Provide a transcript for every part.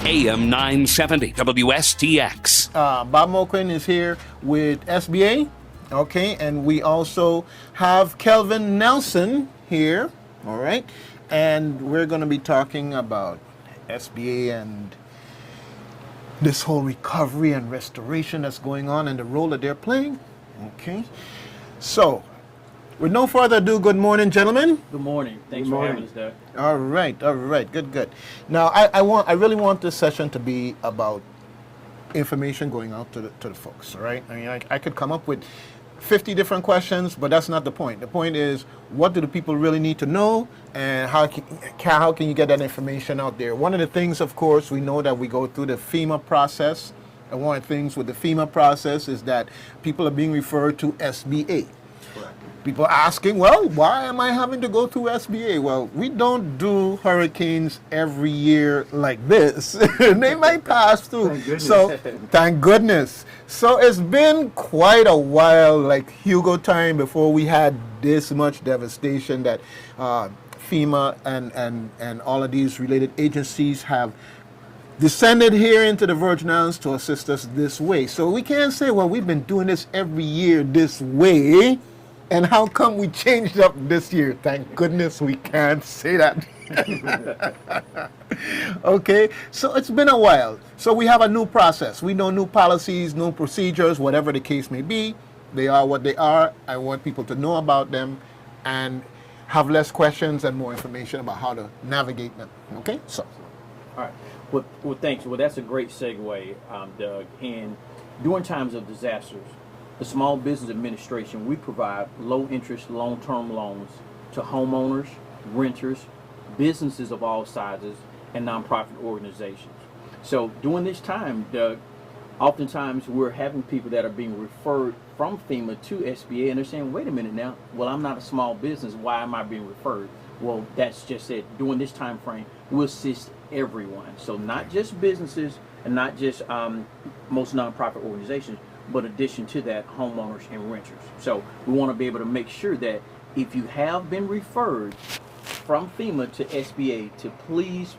AM 970 WSTX. Bob Moquin is here with SBA, okay, and we also have Kelvin Nelson here, all right, and we're going to be talking about SBA and this whole recovery and restoration that's going on and the role that they're playing, okay. So, with no further ado, good morning, gentlemen. Good morning. Thanks for having us, Doug. All right, good. Now, I really want this session to be about information going out to the folks. All right. I mean, I could come up with 50 different questions, but that's not the point. The point is, what do the people really need to know, and how can you get that information out there? One of the things, of course, we know that we go through the FEMA process, and one of the things with the FEMA process is that people are being referred to SBA. People asking, well, why am I having to go through SBA? Well, we don't do hurricanes every year like this. They might pass through. Thank goodness. So it's been quite a while, like Hugo time, before we had this much devastation that FEMA and all of these related agencies have descended here into the Virgin Islands to assist us this way. So we can't say, well, we've been doing this every year this way. And how come we changed up this year? Thank goodness we can't say that. Okay, so it's been a while. So we have a new process. We know new policies, new procedures, whatever the case may be. They are what they are. I want people to know about them and have less questions and more information about how to navigate them. Okay, so. All right. Well, thanks. Well, that's a great segue, Doug. And during times of disasters, the Small Business Administration, we provide low-interest, long-term loans to homeowners, renters, businesses of all sizes, and nonprofit organizations. So during this time, Doug, oftentimes we're having people that are being referred from FEMA to SBA, and they're saying, wait a minute now, well, I'm not a small business. Why am I being referred? Well, that's just it. During this time frame, we'll assist everyone. So not just businesses and not just most nonprofit organizations, but addition to that, homeowners and renters. So we want to be able to make sure that if you have been referred from FEMA to SBA, to please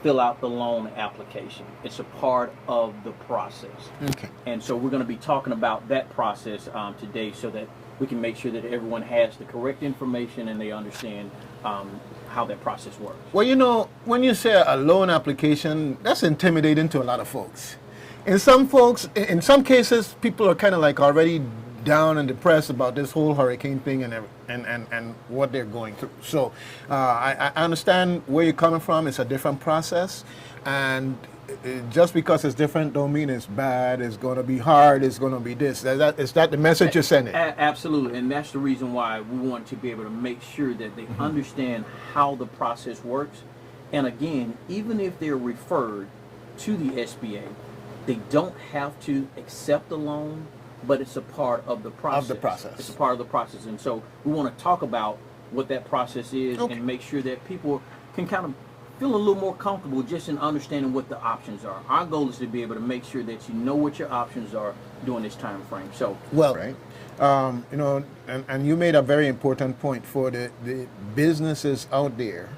fill out the loan application. It's a part of the process. Okay. And so we're going to be talking about that process today, so that we can make sure that everyone has the correct information and they understand how that process works. Well, you know, when you say a loan application, that's intimidating to a lot of folks. In some cases, people are kind of like already down and depressed about this whole hurricane thing and what they're going through. So I understand where you're coming from. It's a different process, and just because it's different don't mean it's bad. It's going to be hard. It's going to be this. Is that the message you're sending? Absolutely, and that's the reason why we want to be able to make sure that they understand how the process works. And again, even if they're referred to the SBA, they don't have to accept the loan, but it's a part of the process. It's a part of the process. And so we want to talk about what that process is, and make sure that people can kind of feel a little more comfortable just in understanding what the options are. Our goal is to be able to make sure that you know what your options are during this time frame. So, well, right. You know, and you made a very important point for the businesses out there.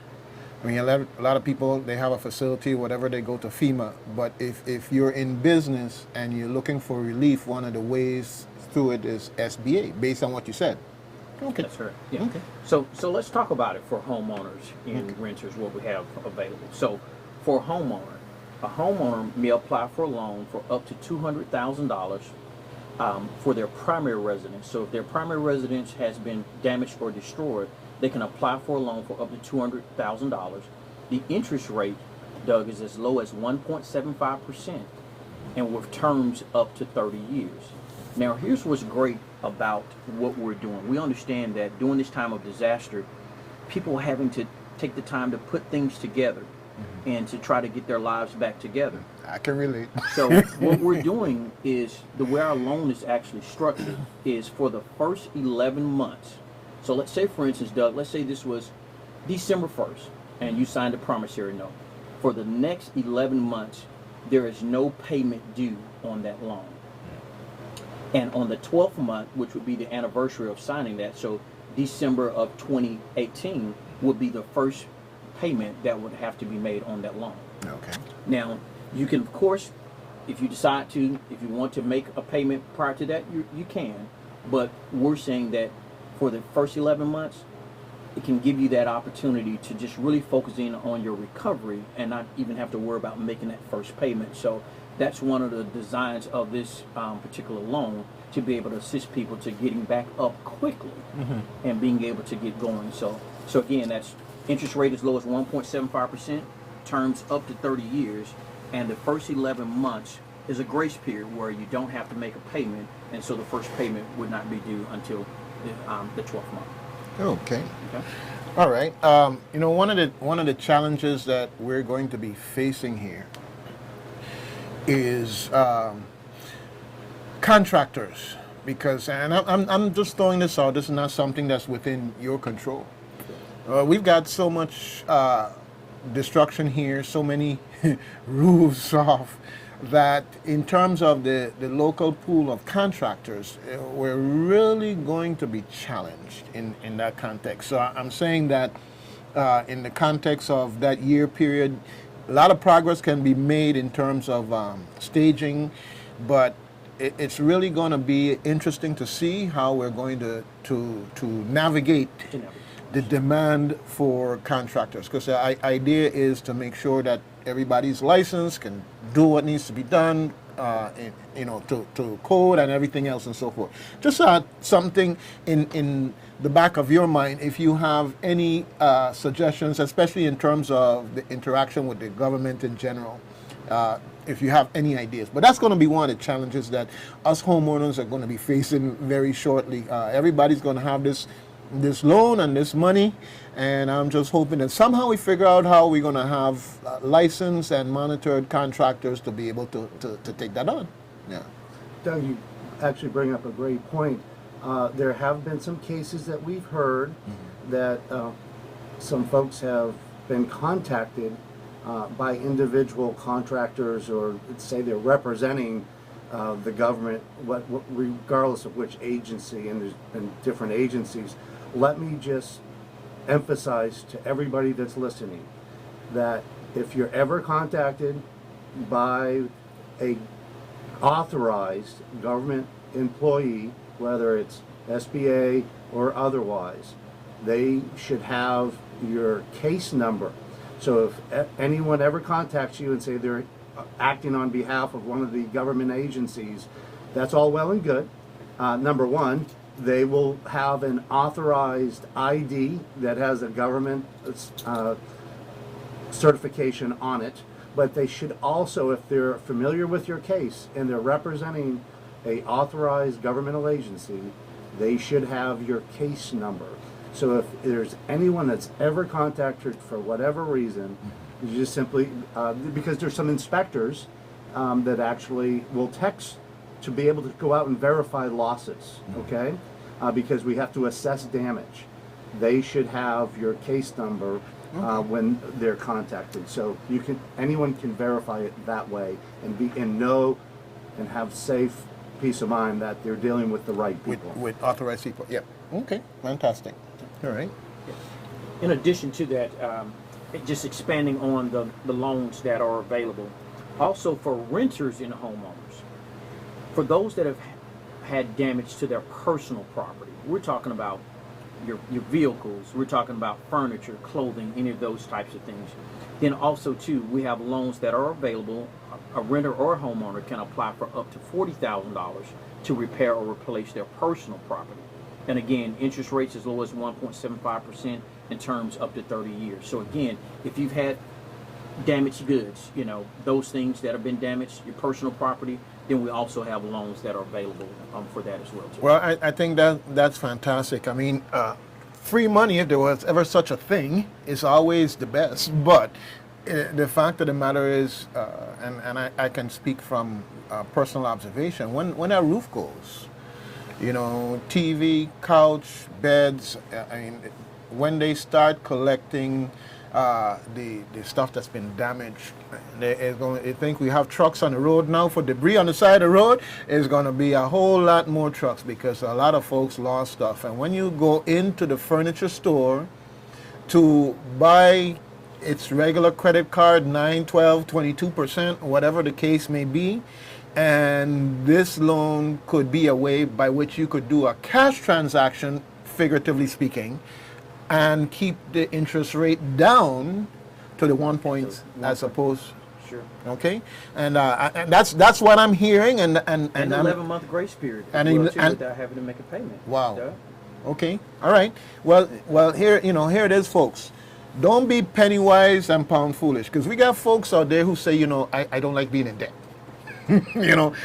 I mean, a lot of people, they have a facility, whatever, they go to FEMA. But if you're in business and you're looking for relief, one of the ways through it is SBA, based on what you said. Okay. That's correct. Yeah. Okay. So let's talk about it for homeowners and renters, what we have available. So for a homeowner may apply for a loan for up to $200,000 for their primary residence. So if their primary residence has been damaged or destroyed, they can apply for a loan for up to $200,000. The interest rate, Doug, is as low as 1.75%, and with terms up to 30 years. Now, here's what's great about what we're doing. We understand that during this time of disaster, people are having to take the time to put things together and to try to get their lives back together. I can relate. So what we're doing is, the way our loan is actually structured is for the first 11 months. So let's say, for instance, Doug, let's say this was December 1st and you signed a promissory note. For the next 11 months, there is no payment due on that loan. And on the 12th month, which would be the anniversary of signing that, so December of 2018 would be the first payment that would have to be made on that loan. Okay. Now, you can, of course, if you decide to, if you want to make a payment prior to that, you can. But we're saying that for the first 11 months, it can give you that opportunity to just really focus in on your recovery and not even have to worry about making that first payment. So that's one of the designs of this particular loan, to be able to assist people to getting back up quickly and being able to get going. So again, that's interest rate as low as 1.75%, terms up to 30 years, and the first 11 months is a grace period where you don't have to make a payment, and so the first payment would not be due until the 12th month. Okay. Okay. All right. You know, one of the challenges that we're going to be facing here is contractors, because, and I'm just throwing this out. This is not something that's within your control. We've got so much destruction here, so many roofs off, that in terms of the local pool of contractors, we're really going to be challenged in that context. So I'm saying that in the context of that year period, a lot of progress can be made in terms of staging, but it's really going to be interesting to see how we're going to navigate the demand for contractors, because the idea is to make sure that everybody's licensed, can do what needs to be done, to code and everything else and so forth. Just something in the back of your mind, if you have any suggestions, especially in terms of the interaction with the government in general, if you have any ideas. But that's going to be one of the challenges that us homeowners are going to be facing very shortly. Everybody's going to have this loan and this money, and I'm just hoping that somehow we figure out how we're going to have licensed and monitored contractors to be able to take that on. Yeah. Doug, you actually bring up a great point. There have been some cases that we've heard that some folks have been contacted by individual contractors, or say they're representing the government, regardless of which agency, and there's been different agencies. Let me just emphasize to everybody that's listening that if you're ever contacted by a authorized government employee, whether it's SBA or otherwise, they should have your case number. So if anyone ever contacts you and say they're acting on behalf of one of the government agencies, that's all well and good. Number one, they will have an authorized ID that has a government certification on it, but they should also, if they're familiar with your case and they're representing a authorized governmental agency, they should have your case number. So if there's anyone that's ever contacted for whatever reason, you just simply, because there's some inspectors that actually will text to be able to go out and verify losses, okay? Because we have to assess damage. They should have your case number when they're contacted. So anyone can verify it that way and know and have safe peace of mind that they're dealing with the right people. With authorized people, yeah. Okay, fantastic. All right. In addition to that, just expanding on the loans that are available, also for renters and homeowners, for those that have had damage to their personal property, we're talking about your vehicles, we're talking about furniture, clothing, any of those types of things. Then also too, we have loans that are available. A renter or a homeowner can apply for up to $40,000 to repair or replace their personal property. And again, interest rates as low as 1.75% and terms up to 30 years. So again, if you've had damaged goods, those things that have been damaged, your personal property, then we also have loans that are available for that as well too. Well, I think that's fantastic. I mean, free money, if there was ever such a thing, is always the best. But the fact of the matter is, and I can speak from personal observation, when our roof goes, TV, couch, beds, I mean, when they start collecting the stuff that's been damaged, I think we have trucks on the road now for debris on the side of the road. It's going to be a whole lot more trucks because a lot of folks lost stuff. And when you go into the furniture store to buy its regular credit card, 9, 12, 22%, whatever the case may be. And this loan could be a way by which you could do a cash transaction, figuratively speaking, and keep the interest rate down to the 1 point as opposed. Sure. Okay, and that's what I'm hearing, and an 11-month grace period without having to make a payment. Wow. Doug? Okay, all right. Well, here it is, folks. Don't be penny wise and pound foolish, because we got folks out there who say, I don't like being in debt.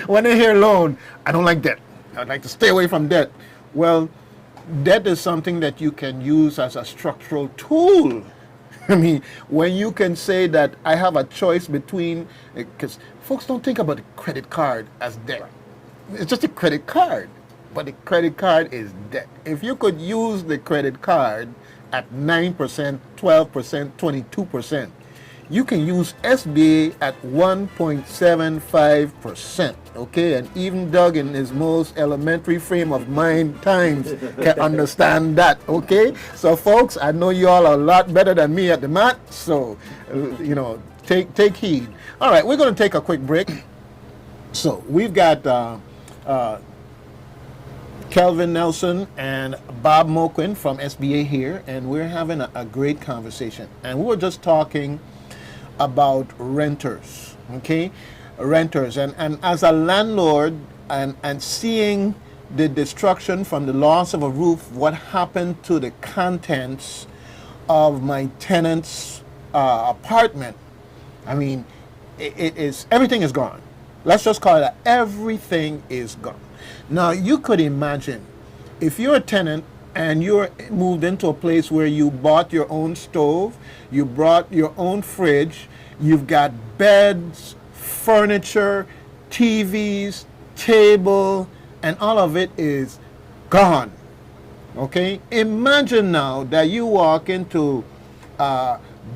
When they hear loan, I don't like debt. I'd like to stay away from debt. Well, debt is something that you can use as a structural tool. I mean, when you can say that I have a choice between, because folks don't think about the credit card as debt. It's just a credit card, but the credit card is debt. If you could use the credit card at 9%, 12%, 22%, you can use SBA at 1.75%, okay? And even Doug in his most elementary frame of mind times can understand that, okay? So folks, I know you all are a lot better than me at the math, so, take heed. All right, we're going to take a quick break. So we've got Kelvin Nelson and Bob Moquin from SBA here, and we're having a great conversation. And we were just talking about renters, okay? Renters. And as a landlord and seeing the destruction from the loss of a roof, what happened to the contents of my tenant's apartment, I mean, everything is gone. Let's just call it that. Everything is gone. Now, you could imagine if you're a tenant and you're moved into a place where you bought your own stove, you brought your own fridge, you've got beds, furniture, TVs, table, and all of it is gone. Okay? Imagine now that you walk into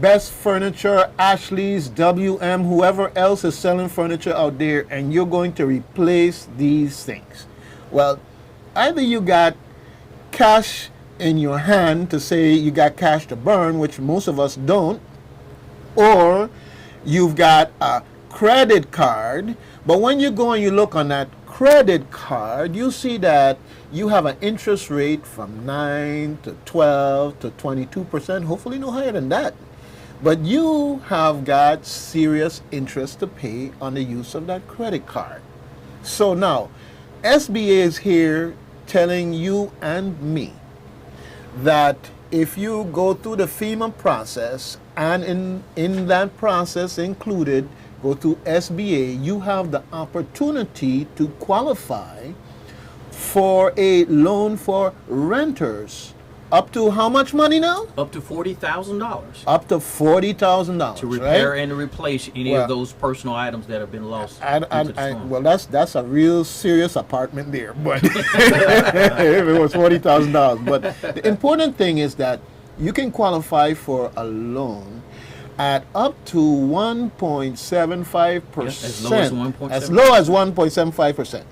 Best Furniture, Ashley's, WM, whoever else is selling furniture out there, and you're going to replace these things. Well, either you got cash in your hand to say you got cash to burn, which most of us don't, or you've got a credit card, but when you go and you look on that credit card, you see that you have an interest rate from 9 to 12 to 22%, hopefully no higher than that. But you have got serious interest to pay on the use of that credit card. So now, SBA is here telling you and me that if you go through the FEMA process, and in that process included, go to SBA, you have the opportunity to qualify for a loan for renters. Up to how much money now? Up to $40,000. Up to $40,000 to repair right? and to replace any of those personal items that have been lost. Well, that's a real serious apartment there. But if it was $40,000, but the important thing is that you can qualify for a loan at up to 1.75%. As low as 1.75%.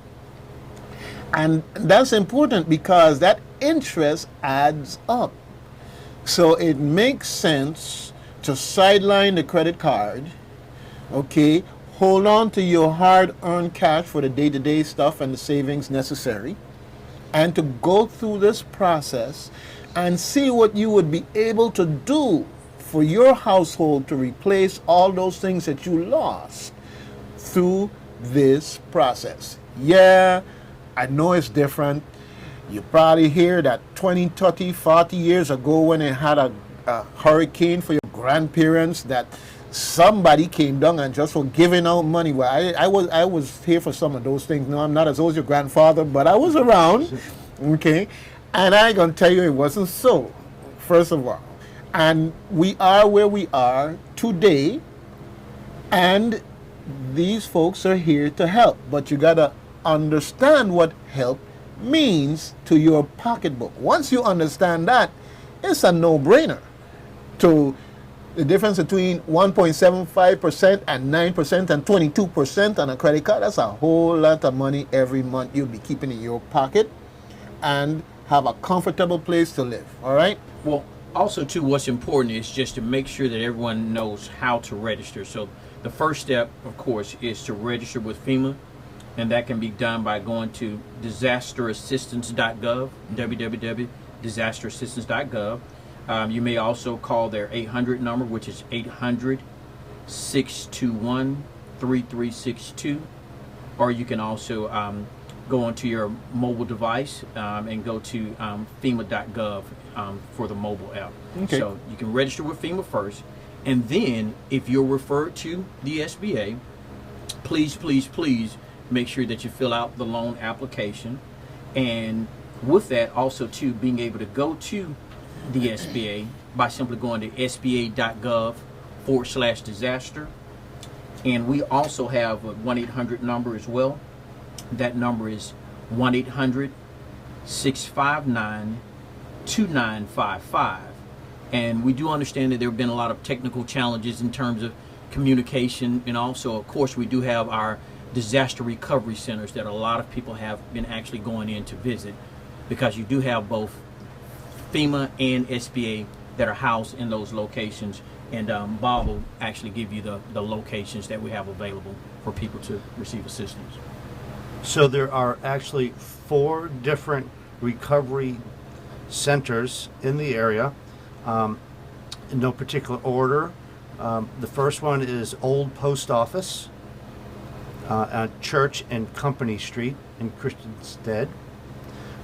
And that's important because that interest adds up. So it makes sense to sideline the credit card, okay, hold on to your hard-earned cash for the day-to-day stuff and the savings necessary, and to go through this process and see what you would be able to do for your household to replace all those things that you lost through this process. Yeah, I know it's different. You probably hear that 20, 30, 40 years ago when they had a hurricane for your grandparents that somebody came down and just for giving out money. Well, I was here for some of those things. No, I'm not as old as your grandfather, but I was around, okay? And I ain't gonna tell you it wasn't so, first of all. And we are where we are today, and these folks are here to help. But you gotta understand what help means to your pocketbook. Once you understand that, it's a no-brainer. To the difference between 1.75% and 9% and 22% on a credit card, that's a whole lot of money every month you'll be keeping in your pocket and have a comfortable place to live. All right? Well, Also, too, what's important is just to make sure that everyone knows how to register. So the first step, of course, is to register with FEMA, and that can be done by going to disasterassistance.gov, www.disasterassistance.gov. You may also call their 800 number, which is 800-621-3362, or you can also go onto your mobile device and go to FEMA.gov for the mobile app. Okay. So you can register with FEMA first, and then if you're referred to the SBA, please, please, please make sure that you fill out the loan application. And with that, also too, being able to go to the SBA by simply going to sba.gov/disaster. And we also have a 1-800 number as well. That number is 1-800-659-2955. And we do understand that there have been a lot of technical challenges in terms of communication, and also, of course, we do have our disaster recovery centers that a lot of people have been actually going in to visit, because you do have both FEMA and SBA that are housed in those locations. And Bob will actually give you the locations that we have available for people to receive assistance. So there are actually 4 different recovery centers in the area, in no particular order. The first one is Old Post Office at Church and Company Street in Christiansted.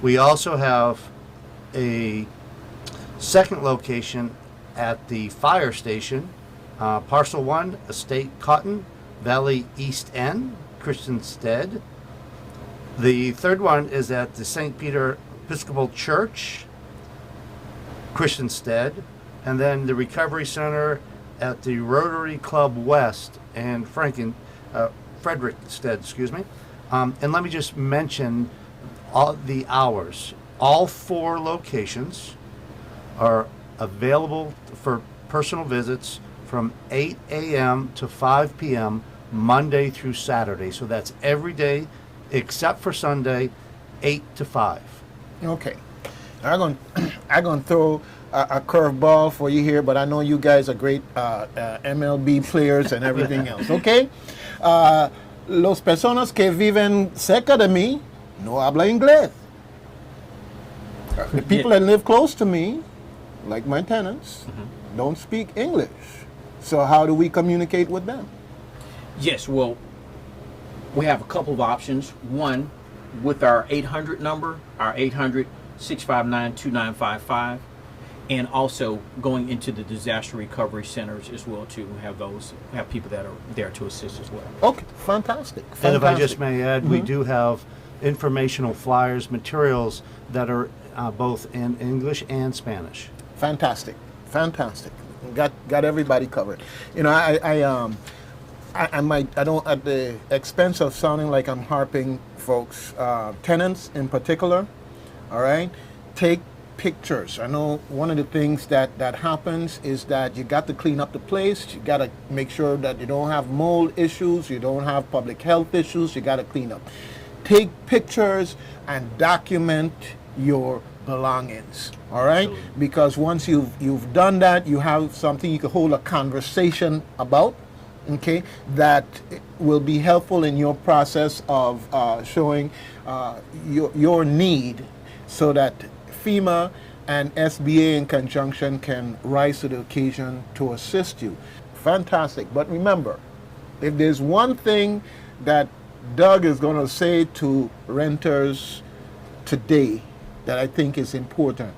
We also have a second location at the fire station, Parcel 1, Estate Cotton, Valley East End, Christiansted. The third one is at the St. Peter Episcopal Church, Christiansted, and then the Recovery Center at the Rotary Club West and Fredericksted, excuse me. And let me just mention all the hours. All 4 locations are available for personal visits from 8 a.m. to 5 p.m. Monday through Saturday. So that's every day except for Sunday, 8 to 5. Okay. I'm going to throw a curveball for you here, but I know you guys are great MLB players and everything else. Okay. Los personas que viven cerca de mí no habla inglés. The people that live close to me, like my tenants, don't speak English. So how do we communicate with them? Yes, well, we have a couple of options. One, with our 800 number, our 800-659-2955, and also going into the disaster recovery centers as well to have people that are there to assist as well. Okay, fantastic. And if I just may add, we do have informational flyers, materials that are both in English and Spanish. Fantastic. Got everybody covered. You know, I don't, at the expense of sounding like I'm harping folks, tenants in particular, all right, take pictures. I know one of the things that happens is that you got to clean up the place. You got to make sure that you don't have mold issues, you don't have public health issues. You got to clean up. Take pictures and document your belongings, all right? Absolutely. Because once you've done that, you have something you can hold a conversation about, okay, that will be helpful in your process of showing your need, so that FEMA and SBA in conjunction can rise to the occasion to assist you. Fantastic. But remember, if there's one thing that Doug is going to say to renters today that I think is important,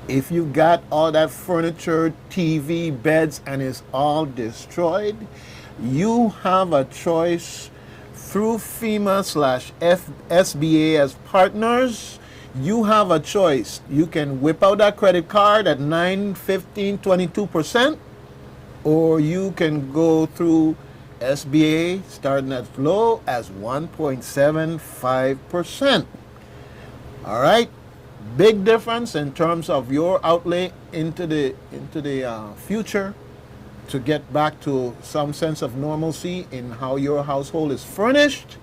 if you got all that furniture, TV, beds, and it's all destroyed, you have a choice through FEMA/SBA as partners. You have a choice. You can whip out that credit card at 9, 15, 22%, or you can go through SBA starting as low as 1.75%. All right, big difference in terms of your outlay into the future to get back to some sense of normalcy in how your household is furnished.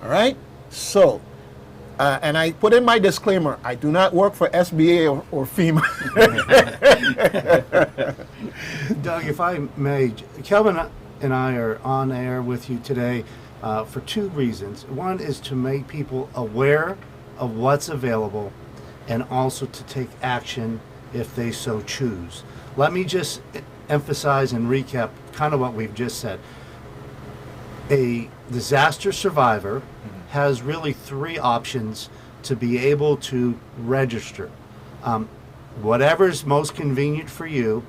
All right, so And I put in my disclaimer, I do not work for SBA or FEMA. Doug, if I may, Kelvin and I are on air with you today for two reasons. One is to make people aware of what's available and also to take action if they so choose. Let me just emphasize and recap kind of what we've just said. A disaster survivor has really three options to be able to register. Whatever's most convenient for you,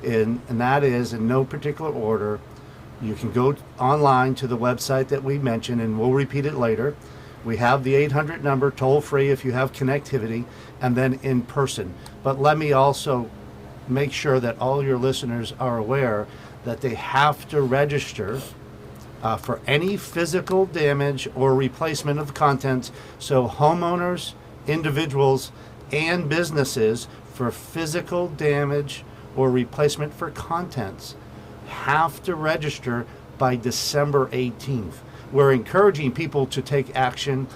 and that is in no particular order. You can go online to the website that we mentioned, and we'll repeat it later. We have the 800 number, toll free if you have connectivity, and then in person. But let me also make sure that all your listeners are aware that they have to register for any physical damage or replacement of contents. So homeowners, individuals, and businesses for physical damage or replacement for contents have to register by December 18th. We're encouraging people to take action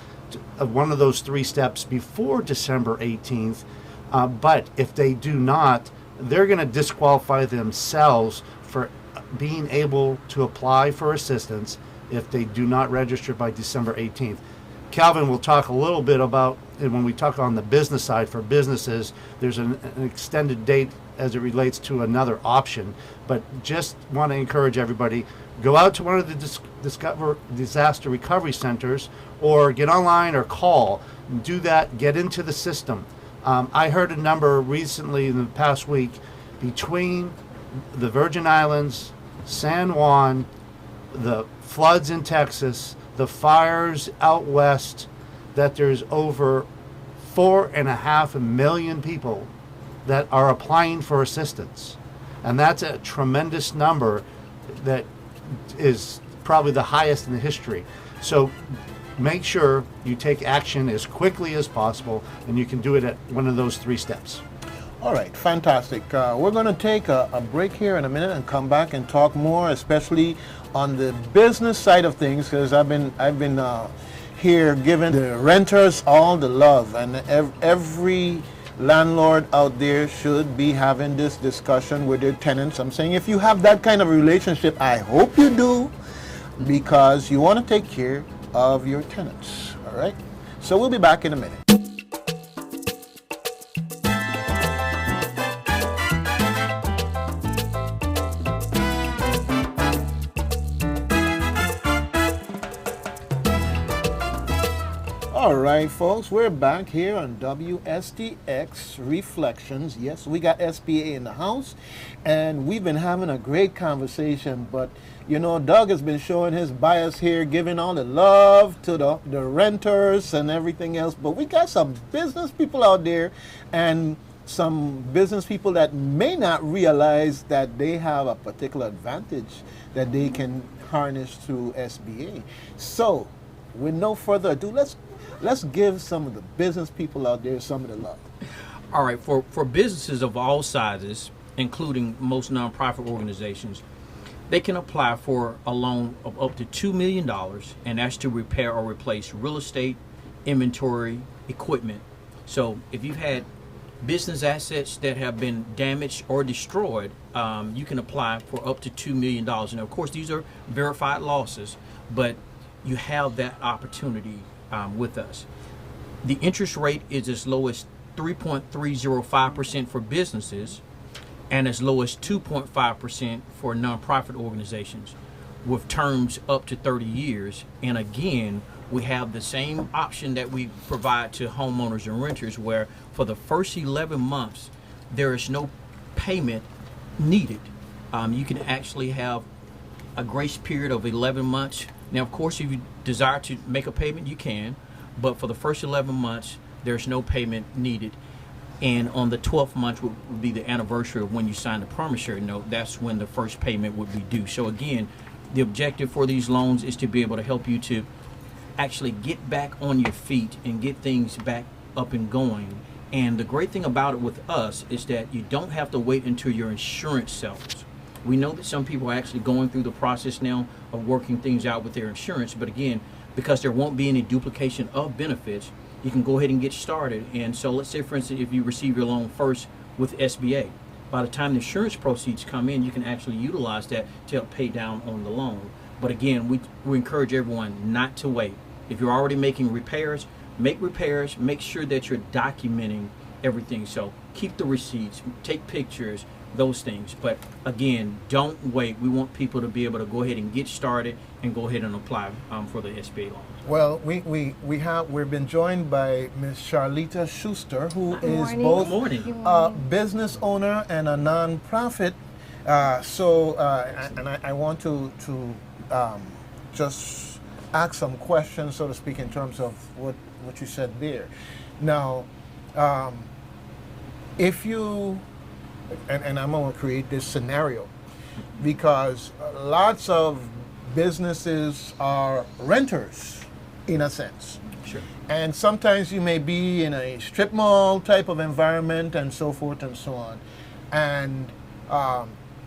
of one of those three steps before December 18th, but if they do not, they're going to disqualify themselves for being able to apply for assistance if they do not register by December 18th. Kelvin will talk a little bit about, and when we talk on the business side for businesses, there's an extended date as it relates to another option. But just want to encourage everybody, go out to one of the disaster recovery centers or get online or call. Do that, get into the system. I heard a number recently in the past week between the Virgin Islands, San Juan, the floods in Texas, the fires out west, that there's over 4.5 million people that are applying for assistance. And that's a tremendous number that is probably the highest in the history. So make sure you take action as quickly as possible, and you can do it at one of those three steps. All right, fantastic. We're going to take a break here in a minute and come back and talk more, especially on the business side of things, because I've been here giving the renters all the love, and every landlord out there should be having this discussion with their tenants. I'm saying if you have that kind of relationship, I hope you do, because you want to take care of your tenants. All right, so we'll be back in a minute. All right, folks, we're back here on WSTX Reflections. Yes, we got SBA in the house, and we've been having a great conversation. But, you know, Doug has been showing his bias here, giving all the love to the renters and everything else. But we got some business people out there, and some business people that may not realize that they have a particular advantage that they can harness through SBA. So, with no further ado, let's give some of the business people out there some of the love. All right, for businesses of all sizes, including most nonprofit organizations, they can apply for a loan of up to $2 million, and that's to repair or replace real estate, inventory, equipment. So if you've had business assets that have been damaged or destroyed, you can apply for up to $2 million. And of course, these are verified losses, but you have that opportunity with us. The interest rate is as low as 3.305% for businesses and as low as 2.5% for nonprofit organizations, with terms up to 30 years. And again, we have the same option that we provide to homeowners and renters, where for the first 11 months, there is no payment needed. You can actually have a grace period of 11 months. Now, of course, if you desire to make a payment, you can, but for the first 11 months, there's no payment needed. And on the 12th month would be the anniversary of when you sign the promissory note. That's when the first payment would be due. So again, the objective for these loans is to be able to help you to actually get back on your feet and get things back up and going. And the great thing about it with us is that you don't have to wait until your insurance settles. We know that some people are actually going through the process now of working things out with their insurance, but again, because there won't be any duplication of benefits, you can go ahead and get started. And so let's say, for instance, if you receive your loan first with SBA, by the time the insurance proceeds come in, you can actually utilize that to help pay down on the loan. But again, we encourage everyone not to wait. If you're already making repairs, make sure that you're documenting everything. So keep the receipts, take pictures, those things. But again, don't wait. We want people to be able to go ahead and get started and go ahead and apply for the SBA loan. Well, we've been joined by Ms. Charlita Schuster, who is both Good morning. a business owner and a nonprofit. I want to just ask some questions, so to speak, in terms of what you said there. Now, if you, and I'm going to create this scenario, because lots of businesses are renters, in a sense. Sure. And sometimes you may be in a strip mall type of environment and so forth and so on. And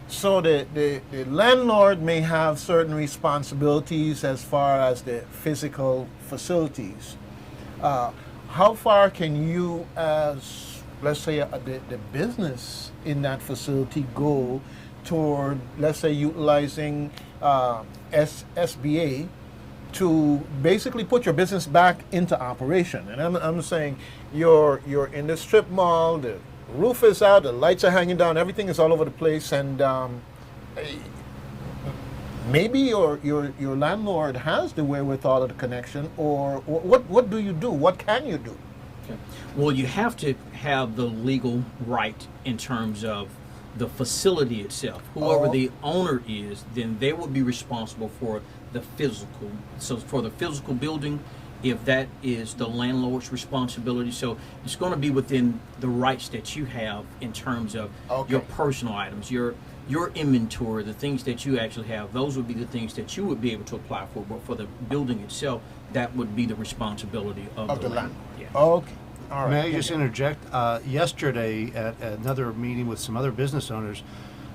so the landlord may have certain responsibilities as far as the physical facilities. How far can you, as, let's say, the business in that facility go toward, let's say, utilizing SBA to basically put your business back into operation? And I'm saying you're in the strip mall, the roof is out, the lights are hanging down, everything is all over the place, and maybe your landlord has the wherewithal of the connection, or what do you do? What can you do? Okay. Well, you have to have the legal right in terms of the facility itself. Whoever the owner is, then they would be responsible for the physical. So for the physical building, if that is the landlord's responsibility, so it's going to be within the rights that you have in terms of your personal items, your inventory, the things that you actually have. Those would be the things that you would be able to apply for. But for the building itself, that would be the responsibility of the landlord. Yeah. Okay. All right. May I just interject? Yesterday at another meeting with some other business owners,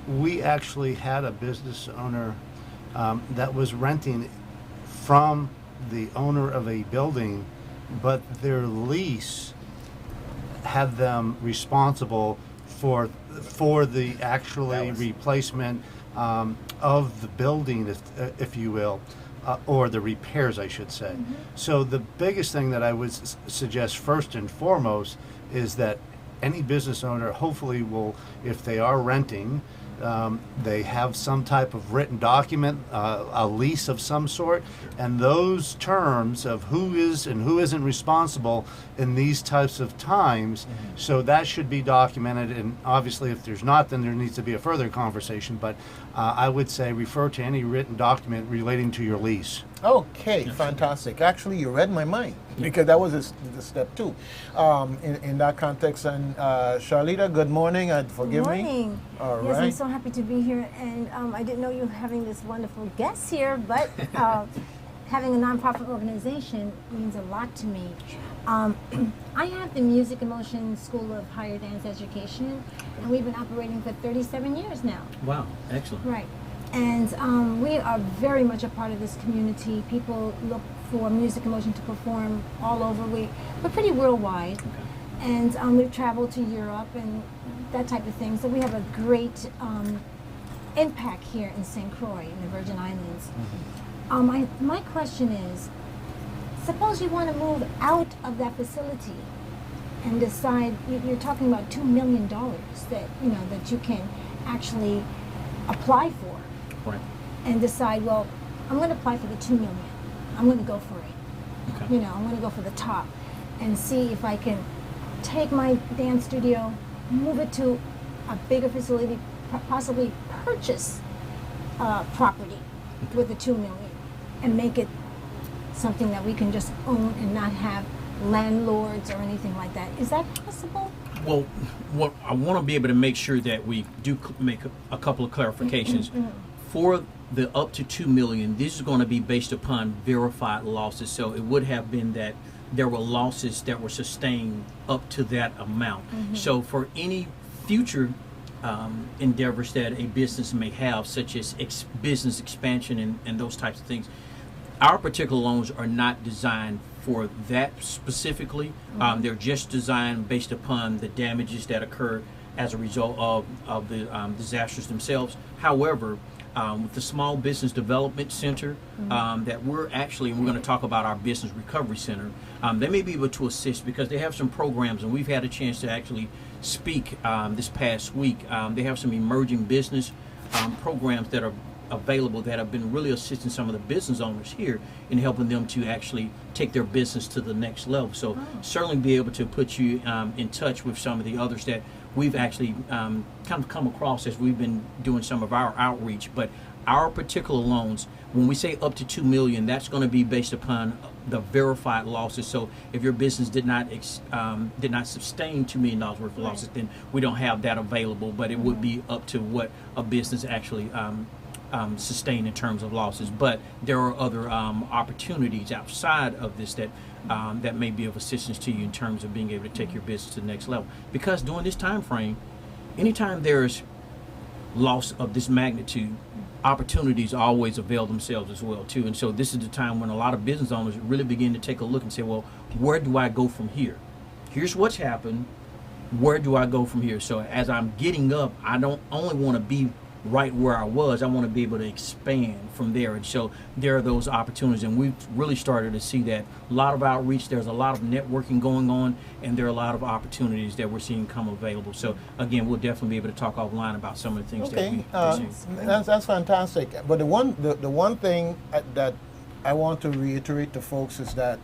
we actually had a business owner that was renting from the owner of a building, but their lease had them responsible for the actually replacement of the building, if you will, or the repairs, I should say. Mm-hmm. So the biggest thing that I would suggest first and foremost is that any business owner hopefully will, if they are renting, they have some type of written document, a lease of some sort, and those terms of who is and who isn't responsible in these types of times. Mm-hmm. So that should be documented, and obviously if there's not, then there needs to be a further conversation, but I would say refer to any written document relating to your lease. Okay, fantastic. Actually, you read my mind, because that was the step two in that context. And Charlita, good morning. Forgive me. Good morning. All yes, right. I'm so happy to be here, and I didn't know you were having this wonderful guest here, but having a nonprofit organization means a lot to me. I have the Music and Motion School of Higher Dance Education, and we've been operating for 37 years now. Wow, excellent. Right. And we are very much a part of this community. People look for Music and Motion to perform all over. We're pretty worldwide. Okay. And we've traveled to Europe and that type of thing. So we have a great impact here in St. Croix in the Virgin Islands. Mm-hmm. My question is, suppose you want to move out of that facility and decide, you're talking about $2 million that you can actually apply for. Right. And decide, well, I'm going to apply for the $2 million. I'm going to go for it. Okay. I'm going to go for the top and see if I can take my dance studio, move it to a bigger facility, possibly purchase property with the $2 million and make it something that we can just own and not have landlords or anything like that. Is that possible? Well, what I want to be able to make sure that we do make a couple of clarifications. For the up to $2 million, this is going to be based upon verified losses. So it would have been that there were losses that were sustained up to that amount. Mm-hmm. So for any future endeavors that a business may have, such as business expansion and those types of things, our particular loans are not designed for that specifically. They're just designed based upon the damages that occur as a result of the disasters themselves. However, with the Small Business Development Center that we're going to talk about our Business Recovery Center, they may be able to assist because they have some programs, and we've had a chance to actually speak this past week. They have some emerging business programs that are available that have been really assisting some of the business owners here in helping them to actually take their business to the next level. So certainly be able to put you in touch with some of the others that we've actually kind of come across as we've been doing some of our outreach. But our particular loans, when we say up to $2 million, that's going to be based upon the verified losses. So if your business did not sustain $2 million worth of losses, then we don't have that available. But it would be up to what a business actually sustained in terms of losses. But there are other opportunities outside of this that that may be of assistance to you in terms of being able to take your business to the next level. Because during this time frame, anytime there's loss of this magnitude, opportunities always avail themselves as well too. And so this is the time when a lot of business owners really begin to take a look and say, well, where do I go from here? Here's what's happened. Where do I go from here? So as I'm getting up, I don't only want to be right where I was. I want to be able to expand from there. And so there are those opportunities, and we've really started to see that. A lot of outreach, there's a lot of networking going on, and there are a lot of opportunities that we're seeing come available. So again, we'll definitely be able to talk offline about some of the things that we're seeing. That's fantastic. But the one thing that I want to reiterate to folks is that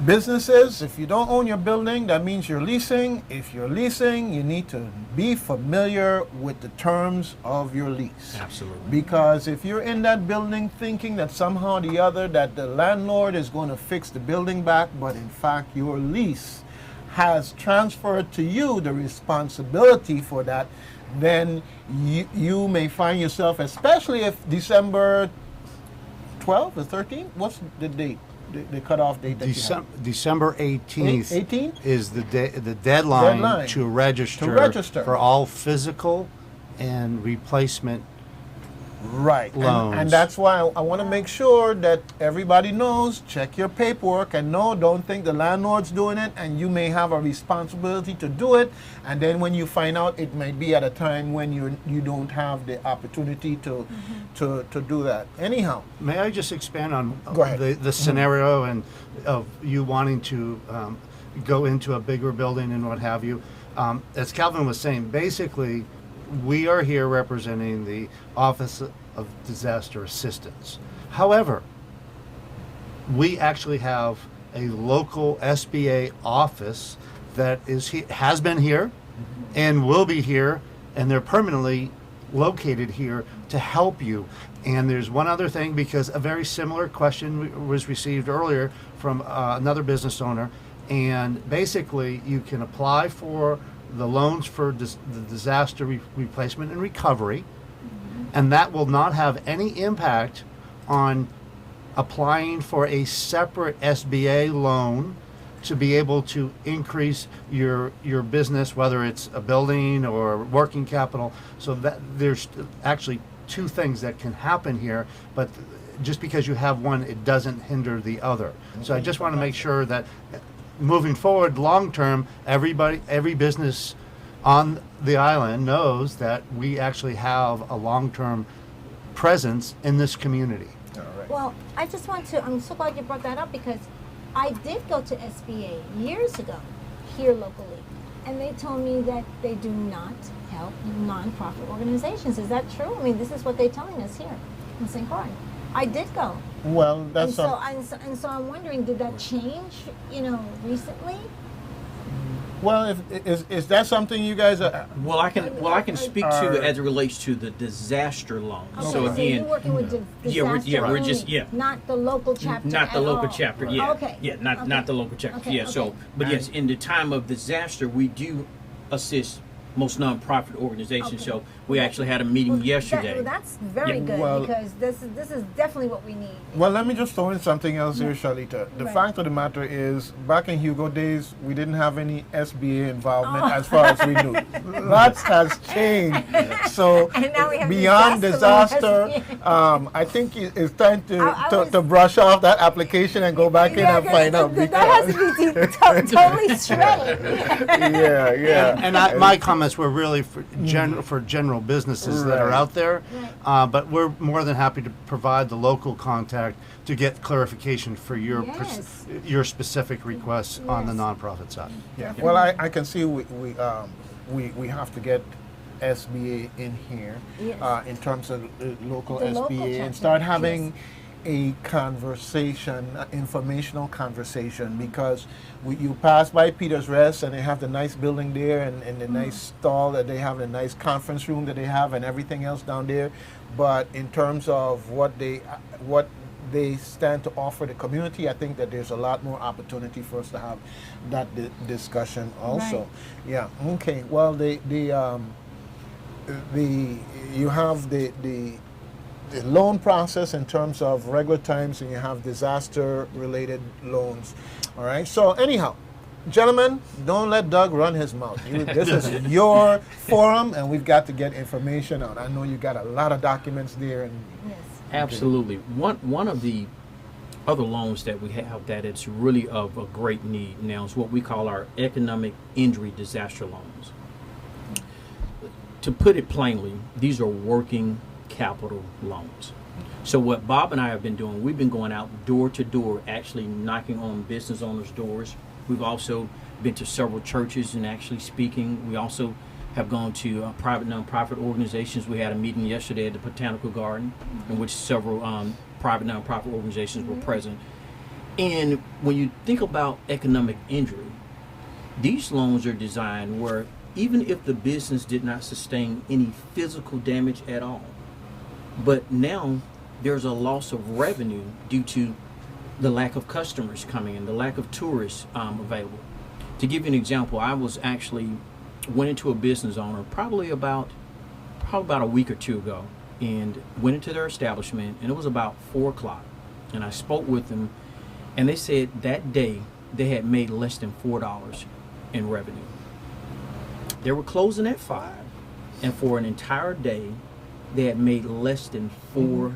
businesses, if you don't own your building, that means you're leasing. If you're leasing, you need to be familiar with the terms of your lease. Absolutely. Because if you're in that building thinking that somehow or the other that the landlord is going to fix the building back, but in fact your lease has transferred to you the responsibility for that, then you may find yourself, especially if December 12th or 13th, what's the date? The cutoff date that December 18th 18th? is the deadline to register for all physical and replacement Right. loans. And that's why I want to make sure that everybody knows, check your paperwork, and no, don't think the landlord's doing it, and you may have a responsibility to do it, and then when you find out, it may be at a time when you don't have the opportunity to do that. Anyhow. May I just expand on Go ahead. the scenario and of you wanting to go into a bigger building and what have you? As Kelvin was saying, basically, we are here representing the Office of Disaster Assistance. However, we actually have a local SBA office that has been here and will be here, and they're permanently located here to help you. And there's one other thing, because a very similar question was received earlier from another business owner, and basically you can apply for the loans for the disaster replacement and recovery, and that will not have any impact on applying for a separate SBA loan to be able to increase your business, whether it's a building or working capital. So that there's actually two things that can happen here, but just because you have one, it doesn't hinder the other. So I just want to make sure that moving forward, long term, every business on the island knows that we actually have a long-term presence in this community. All right. Well, I just want to, I'm so glad you brought that up, because I did go to SBA years ago here locally, and they told me that they do not help nonprofit organizations. Is that true? I mean, this is what they're telling us here in St. Croix. I did go. Well, And so I'm wondering, did that change, recently? Well, is that something you guys are? Well, I can speak to as it relates to the disaster loans. Okay, So again, you're working with disaster we're just only, not the local chapter. not the at local all. chapter. Yeah, Okay. yeah, not the local chapter. Okay, Yeah. So, okay. but yes, in the time of disaster, we do assist most nonprofit organizations. Okay. So We actually had a meeting yesterday. That's very Yeah. good Well- because this is definitely what we need. Well, let me just throw in something else here, Shalita. The Right. fact of the matter is, back in Hugo days, we didn't have any SBA involvement as far as we knew. Lots has changed. So And now we have beyond disaster disaster, I think it's time I was- to brush off that application and go back in and find out. That has to be totally shredded. Yeah. And my comments were really for general businesses that are Right. out there, but we're more than happy to provide the local contact to get clarification for your Yes. your specific requests on the Yes. nonprofit side. Yeah. Well, I can see we have to get SBA in here Yes. in terms of local The SBA local and chapter, start having a conversation, informational conversation, because you pass by Peter's Rest and they have the nice building there and the nice stall that they have, the nice conference room that they have and everything else down there. But in terms of what they stand to offer the community, I think that there's a lot more opportunity for us to have that discussion also. Right. Yeah. Okay. Well, you have the loan process in terms of regular times, and you have disaster related loans. All right. So anyhow, gentlemen, don't let Doug run his mouth. This is your forum, and we've got to get information out. I know you got a lot of documents there, and Yes. Absolutely. One of the other loans that we have that it's really of a great need now is what we call our economic injury disaster loans. To put it plainly, these are working capital loans. So what Bob and I have been doing, we've been going out door to door, actually knocking on business owners' doors. We've also been to several churches and actually speaking. We also have gone to private nonprofit organizations. We had a meeting yesterday at the Botanical Garden in which several private nonprofit organizations were present. And when you think about economic injury, these loans are designed where even if the business did not sustain any physical damage at all, but now there's a loss of revenue due to the lack of customers coming in, the lack of tourists available. To give you an example, I was actually went into a business owner probably about a week or two ago, and went into their establishment, and it was about 4 o'clock, and I spoke with them, and they said that day they had made less than $4 in revenue. They were closing at 5, and for an entire day they had made less than $4.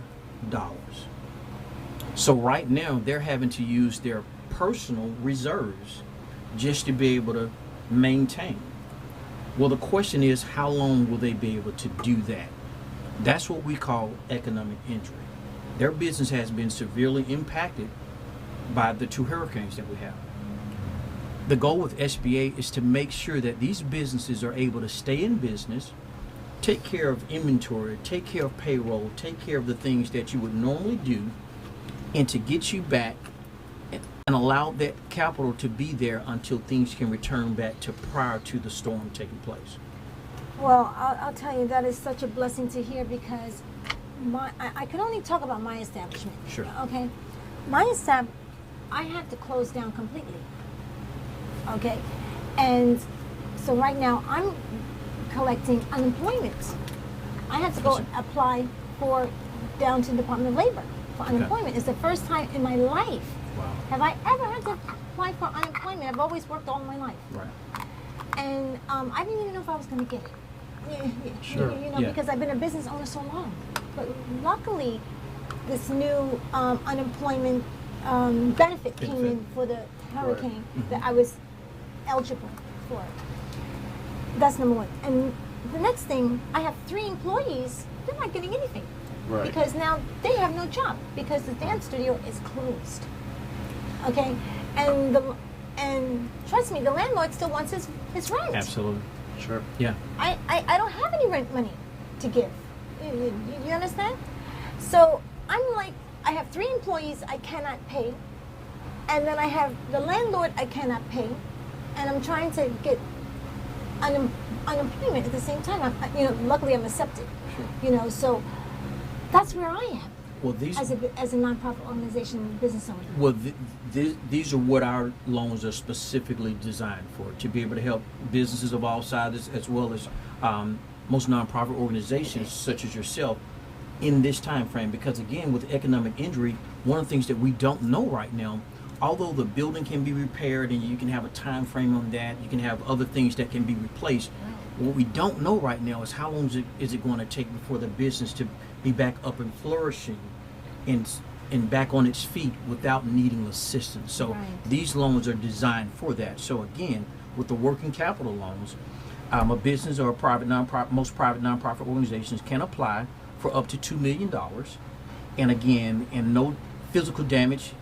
So right now they're having to use their personal reserves just to be able to maintain. Well, the question is, how long will they be able to do that? That's what we call economic injury. Their business has been severely impacted by the 2 hurricanes that we have. The goal with SBA is to make sure that these businesses are able to stay in business, take care of inventory, take care of payroll, take care of the things that you would normally do, and to get you back and allow that capital to be there until things can return back to prior to the storm taking place. Well, I'll tell you, that is such a blessing to hear because I can only talk about my establishment. Sure. Okay. I had to close down completely. Okay. And so right now I'm collecting unemployment. I had to go apply down to the Department of Labor for unemployment. It's the first time in my life have I ever had to apply for unemployment. I've always worked all my life. Right. And I didn't even know if I was going to get it. Sure. Because I've been a business owner so long. But luckily, this new unemployment benefit came in for the hurricane that I was eligible for. That's number one. And the next thing, I have 3 employees. They're not getting anything. Right. Because now they have no job because the dance studio is closed. Okay? And trust me, the landlord still wants his rent. Absolutely. Sure. Yeah. I don't have any rent money to give. You understand? So I'm like, I have 3 employees I cannot pay, and then I have the landlord I cannot pay, and I'm trying to get unemployment at the same time. Luckily I'm accepted. Sure. So that's where I am. Well, these as a nonprofit organization business owner. Well, these are what our loans are specifically designed for, to be able to help businesses of all sizes as well as most nonprofit organizations such as yourself in this time frame. Because again, with economic injury, one of the things that we don't know right now, although the building can be repaired and you can have a time frame on that, you can have other things that can be replaced. What we don't know right now is how long is it going to take before the business to be back up and flourishing and back on its feet without needing assistance. So these loans are designed for that. So again, with the working capital loans, a business or a private nonprofit, most private nonprofit organizations can apply for up to $2 million. And again, and no physical damage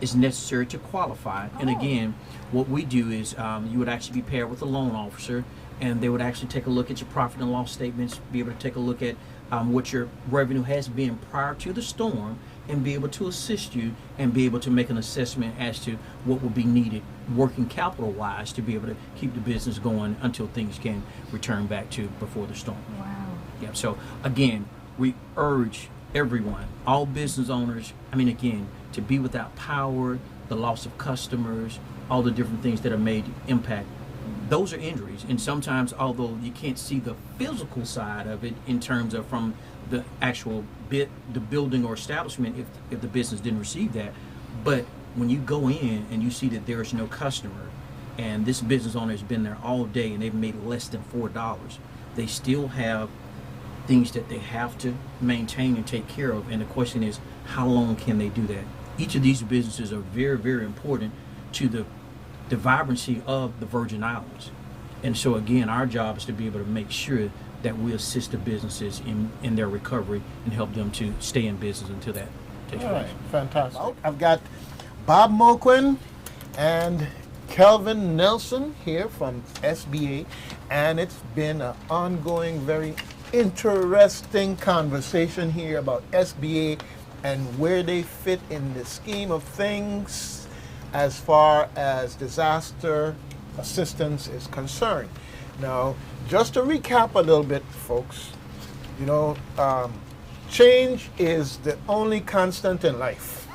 is necessary to qualify. And again, what we do is you would actually be paired with a loan officer, and they would actually take a look at your profit and loss statements, be able to take a look at what your revenue has been prior to the storm, and be able to assist you and be able to make an assessment as to what will be needed working capital wise to be able to keep the business going until things can return back to before the storm. Wow. Yeah. So again, we urge everyone, all business owners, again, to be without power, the loss of customers, all the different things that are made impact. Those are injuries, and sometimes, although you can't see the physical side of it in terms of from the actual the building or establishment, if the business didn't receive that, but when you go in and you see that there is no customer, and this business owner has been there all day and they've made less than $4, they still have things that they have to maintain and take care of, and the question is, how long can they do that? Each of these businesses are very, very important to the vibrancy of the Virgin Islands. And so again, our job is to be able to make sure that we assist the businesses in their recovery and help them to stay in business until that takes All place. right, fantastic. I've got Bob Moquin and Kelvin Nelson here from SBA, and it's been an ongoing, very interesting conversation here about SBA and where they fit in the scheme of things as far as disaster assistance is concerned. Now, just to recap a little bit, folks, change is the only constant in life.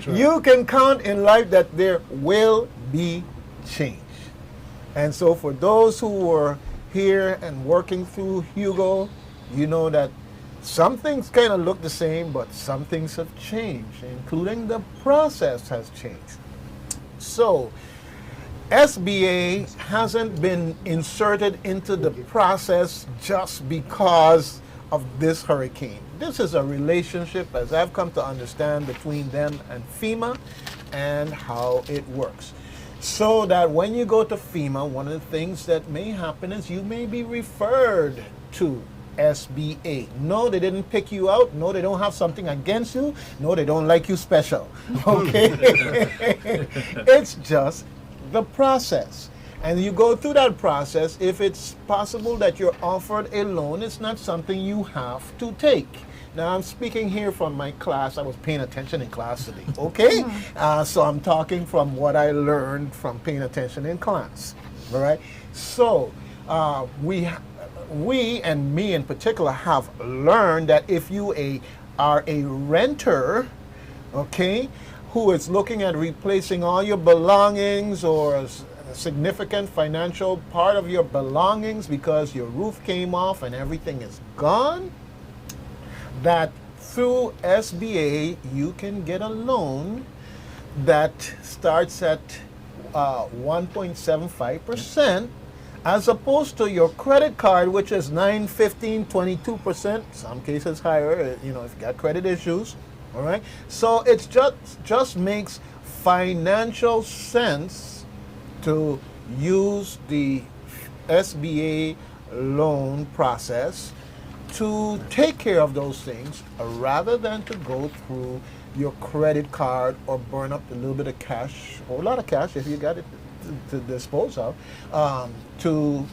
You can count in life that there will be change. And so for those who were here and working through Hugo, you know that some things kind of look the same, but some things have changed, including the process has changed. So SBA hasn't been inserted into the process just because of this hurricane. This is a relationship, as I've come to understand, between them and FEMA and how it works. So that when you go to FEMA, one of the things that may happen is you may be referred to SBA. No, they didn't pick you out. No, they don't have something against you. No, they don't like you special. Okay? It's just the process. And you go through that process. If it's possible that you're offered a loan, it's not something you have to take. Now, I'm speaking here from my class. I was paying attention in class today, okay? So I'm talking from what I learned from paying attention in class, all right? So we and me in particular have learned that if you are a renter, okay, who is looking at replacing all your belongings or a significant financial part of your belongings because your roof came off and everything is gone, that through SBA you can get a loan that starts at 1.75%, as opposed to your credit card, which is 9, 15, 22%, some cases higher, if you got credit issues, all right? So it just makes financial sense to use the SBA loan process to take care of those things rather than to go through your credit card or burn up a little bit of cash, or a lot of cash if you got it to dispose of, to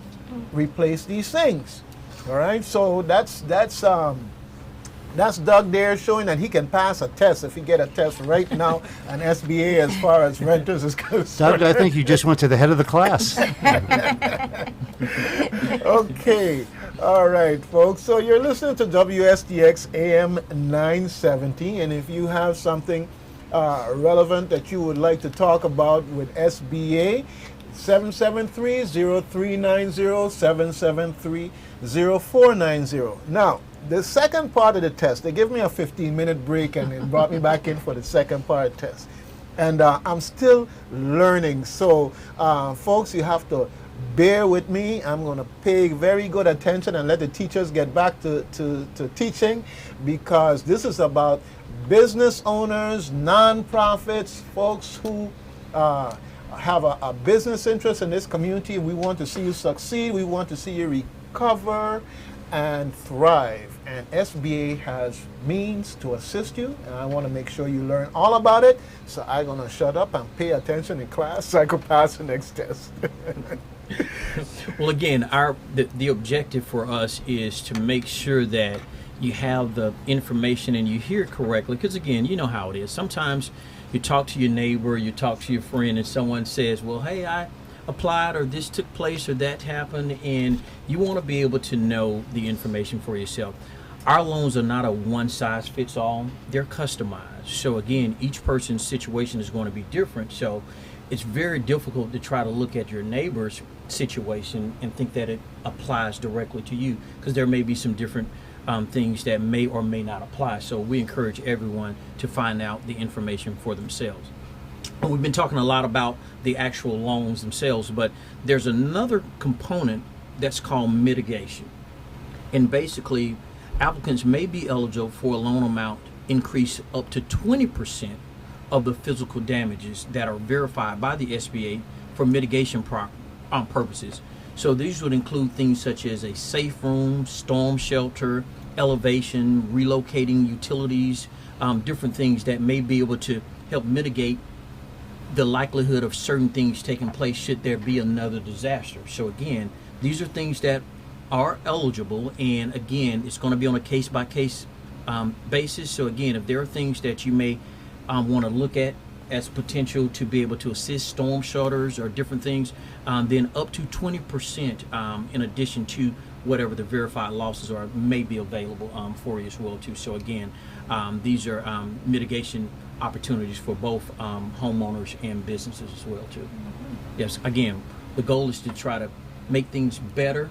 replace these things. All right, so that's Doug there showing that he can pass a test if he get a test right now on SBA as far as renters is concerned. Doug, I think you just went to the head of the class. Okay, all right, folks. So you're listening to WSTX AM 970, and if you have something relevant that you would like to talk about with SBA, 773-0390, 773-0490. Now, the second part of the test, they give me a 15-minute break and it brought me back in for the second part of the test. And I'm still learning. So, folks, you have to bear with me. I'm going to pay very good attention and let the teachers get back to teaching, because this is about business owners, nonprofits, folks who have a business interest in this community. We want to see you succeed. We want to see you recover and thrive. And SBA has means to assist you, and I want to make sure you learn all about it. So I'm going to shut up and pay attention in class so I could pass the next test. Well, again, the objective for us is to make sure that you have the information and you hear it correctly. Because again, you know how it is. Sometimes you talk to your neighbor, you talk to your friend, and someone says, well, hey, I applied, or this took place, or that happened, and you want to be able to know the information for yourself. Our loans are not a one-size-fits-all. They're customized. So again, each person's situation is going to be different. So it's very difficult to try to look at your neighbor's situation and think that it applies directly to you, because there may be some different things that may or may not apply. So we encourage everyone to find out the information for themselves. And we've been talking a lot about the actual loans themselves, but there's another component that's called mitigation. And basically, applicants may be eligible for a loan amount increase up to 20% of the physical damages that are verified by the SBA for mitigation purposes. So these would include things such as a safe room, storm shelter, elevation, relocating utilities, different things that may be able to help mitigate the likelihood of certain things taking place should there be another disaster. So again, these are things that are eligible, and again, it's going to be on a case-by-case basis. So again, if there are things that you may want to look at as potential to be able to assist storm shelters or different things, then up to 20% in addition to whatever the verified losses are may be available for you as well too. So again, these are mitigation opportunities for both homeowners and businesses as well too. Yes, again, the goal is to try to make things better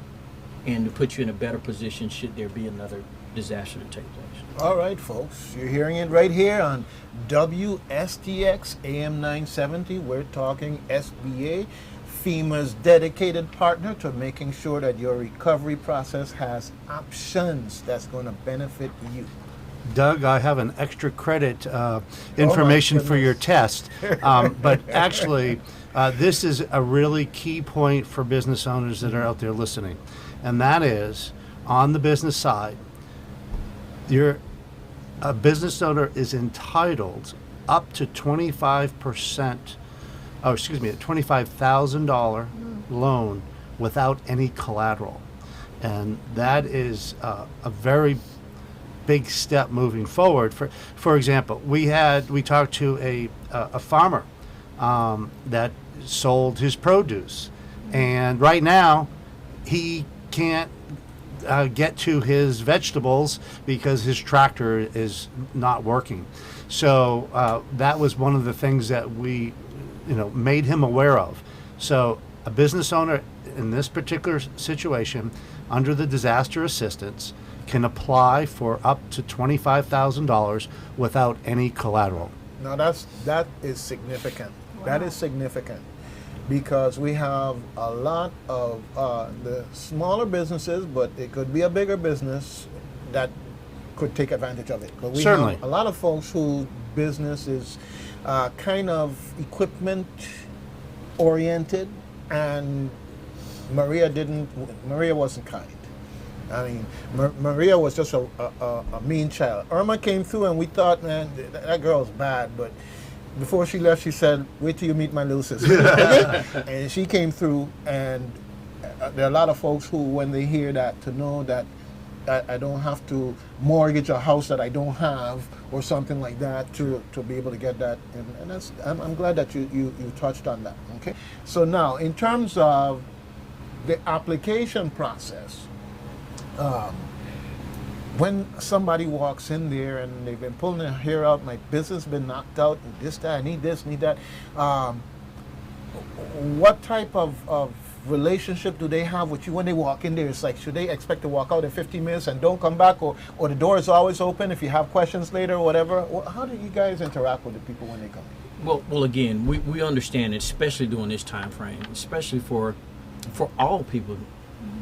and to put you in a better position should there be another disaster to take place. All right, folks, you're hearing it right here on WSTX AM 970. We're talking SBA, FEMA's dedicated partner to making sure that your recovery process has options that's going to benefit you. Doug, I have an extra credit information for your test, but actually, this is a really key point for business owners that are out there listening, and that is, on the business side, a business owner is entitled up to 25%, a $25,000 loan without any collateral, and that is a very big step moving forward. For example, we talked to a farmer that sold his produce, and right now he can't get to his vegetables because his tractor is not working. So that was one of the things that we made him aware of. So a business owner in this particular situation under the disaster assistance can apply for up to $25,000 without any collateral. Now that is significant. Wow. That is significant, because we have a lot of the smaller businesses, but it could be a bigger business that could take advantage of it. But we Certainly. have a lot of folks whose business is kind of equipment oriented, and Maria wasn't kind. I mean, Maria was just a mean child. Irma came through and we thought, man, that girl's bad, but before she left, she said, wait till you meet my little sister. And she came through, and there are a lot of folks who, when they hear that, to know that I don't have to mortgage a house that I don't have or something like that to be able to get that. And that's, I'm glad that you touched on that, okay? So now, in terms of the application process, when somebody walks in there and they've been pulling their hair out, my business has been knocked out, and this, that, I need this, need that. what type of relationship do they have with you when they walk in there? It's like, should they expect to walk out in 15 minutes and don't come back, or the door is always open if you have questions later or whatever? How do you guys interact with the people when they come in? Well, again, we understand, especially during this time frame, especially for all people,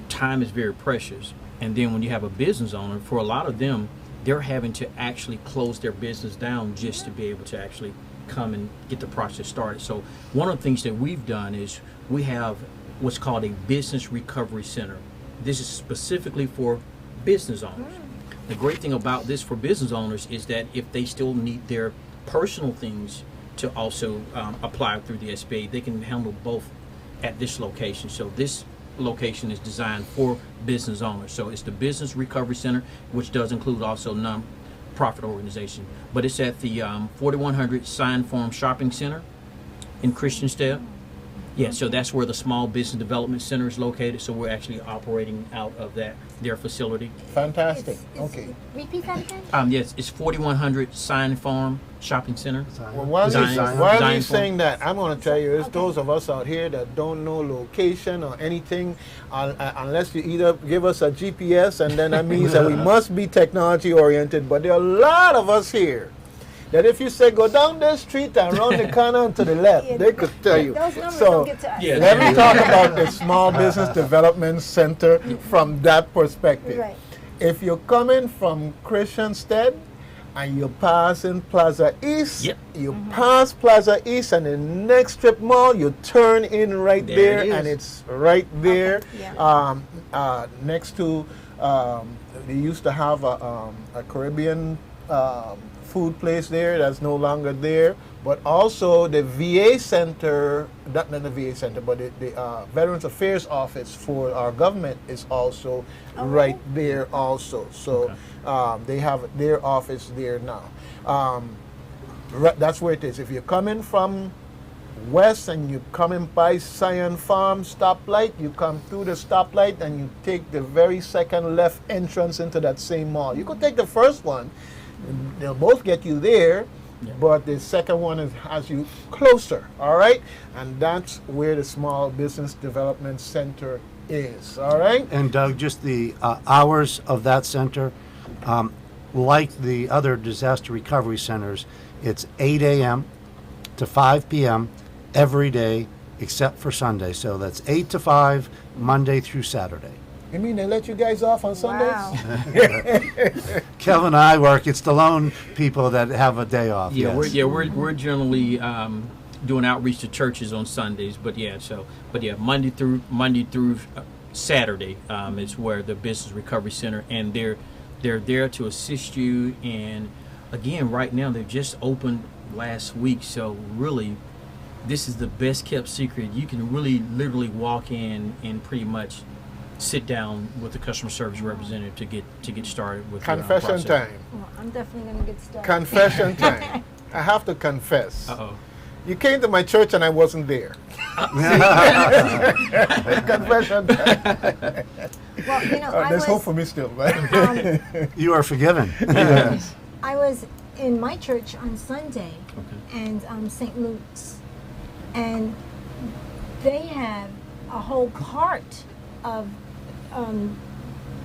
time is very precious. And then when you have a business owner, for a lot of them, they're having to actually close their business down just to be able to actually come and get the process started. So one of the things that we've done is we have what's called a business recovery center. This is specifically for business owners. The great thing about this for business owners is that if they still need their personal things to also apply through the SBA, they can handle both at this location. So this location is designed for business owners. So it's the Business Recovery Center, which does include also non-profit organization. But it's at the 4100 Sign Farm Shopping Center in Christiansted. Yeah, so that's where the Small Business Development Center is located. So we're actually operating out of their facility. Fantastic. Okay. Repeat that again? Yes, it's 4100 Sign Farm Shopping Center. Well, while Design he's form. saying that, I'm going to tell you, it's Okay. those of us out here that don't know location or anything, unless you either give us a GPS, and then that means that we must be technology oriented. But there are a lot of us here that if you say go down this street and round the corner and to the left, Yeah, they could tell you. Those numbers So don't get to us. Yeah. let me talk about the Small Business Development Center from that perspective. Right. If you're coming from Christiansted and you're passing Plaza East, Yep. you pass Plaza East, and the next strip mall, you turn in right There there, it is. and it's right there. Okay, yeah. Next to, they used to have a Caribbean food place there that's no longer there, but also the VA Center, not the VA Center, but the Veterans Affairs Office for our government is also right there also. So they have their office there now. That's where it is. If you're coming from west and you're coming by Scion Farm stoplight, you come through the stoplight and you take the very second left entrance into that same mall. You could take the first one, and they'll both get you there, but the second one has you closer, all right? And that's where the Small Business Development Center is, all right? And Doug, just the hours of that center, like the other disaster recovery centers, it's 8 a.m. to 5 p.m. every day except for Sunday. So that's 8 to 5, Monday through Saturday. You mean they let you guys off on Sundays? Wow. Kelvin and I work. It's the lone people that have a day off. Yeah, yes. we're generally doing outreach to churches on Sundays, but Monday through Saturday is where the Business Recovery Center, and they're there to assist you. And again, right now they've just opened last week, so really, this is the best kept secret. You can really literally walk in and pretty much sit down with the customer service representative to get started with Confession process. time. Well, I'm definitely going to get started. Confession time. I have to confess. Uh-oh. You came to my church and I wasn't there. Confession time. Well, you know, There's hope for me still, right? You are forgiven. I was in my church on Sunday, and St. Luke's, and they have a whole part of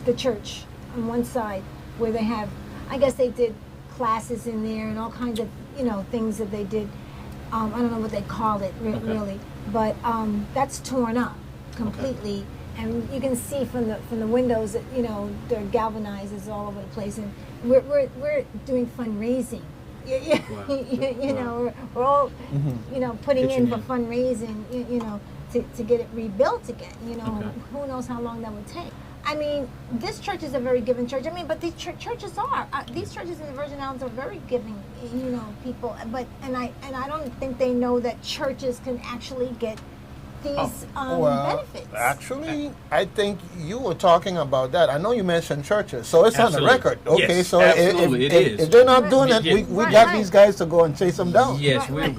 the church on one side where they have, I guess they did classes in there and all kinds of, things that they did. I don't know what they call it really, but that's torn up completely. And you can see from the windows that they're galvanized is all over the place, and we're doing fundraising. We're all putting in for fundraising. To get it rebuilt again. Who knows how long that would take. I mean, this church is a very giving church. I mean, but these churches are. These churches in the Virgin Islands are very giving. People. But I don't think they know that churches can actually get these benefits. Actually, I think you were talking about that. I know you mentioned churches, so it's on the Absolutely. record. Okay, Yes, so absolutely, if they're not doing it, we Right, got right. these guys to go and chase them down. Yes, Right,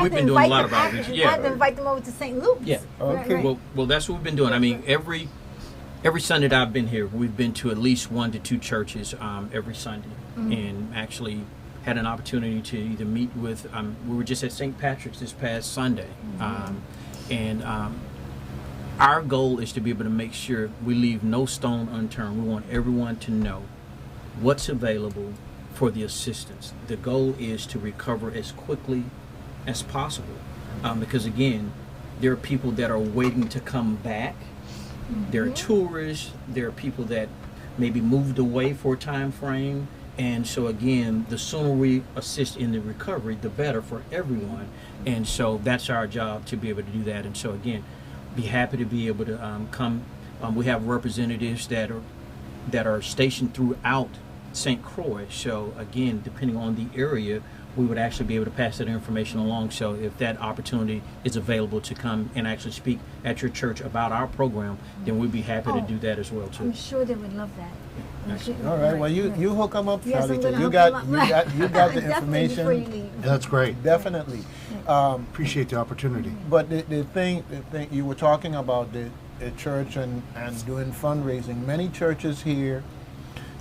we've been doing a lot of outreach. I have to invite them over to St. Luke's. Yeah. Okay. Right. Well, that's what we've been doing. I mean, every Sunday that I've been here, we've been to at least 1 to 2 churches every Sunday, and actually had an opportunity to either meet with, we were just at St. Patrick's this past Sunday, and our goal is to be able to make sure we leave no stone unturned. We want everyone to know what's available for the assistance. The goal is to recover as quickly as possible, because again, there are people that are waiting to come back. There are tourists. There are people that maybe moved away for a time frame. And so again, the sooner we assist in the recovery, the better for everyone. And so that's our job, to be able to do that. And so again, be happy to be able to come. We have representatives that are stationed throughout St. Croix. So again, depending on the area, we would actually be able to pass that information along. So if that opportunity is available to come and actually speak at your church about our program, then we'd be happy to do that as well too. I'm sure they would love that. All right. Well, you hook them up, Yes, I'm Charlie. gonna You hook got them you up. got you got the Definitely before you information. leave. That's great. Definitely. Appreciate the opportunity. But the thing you were talking about the church and doing fundraising. Many churches here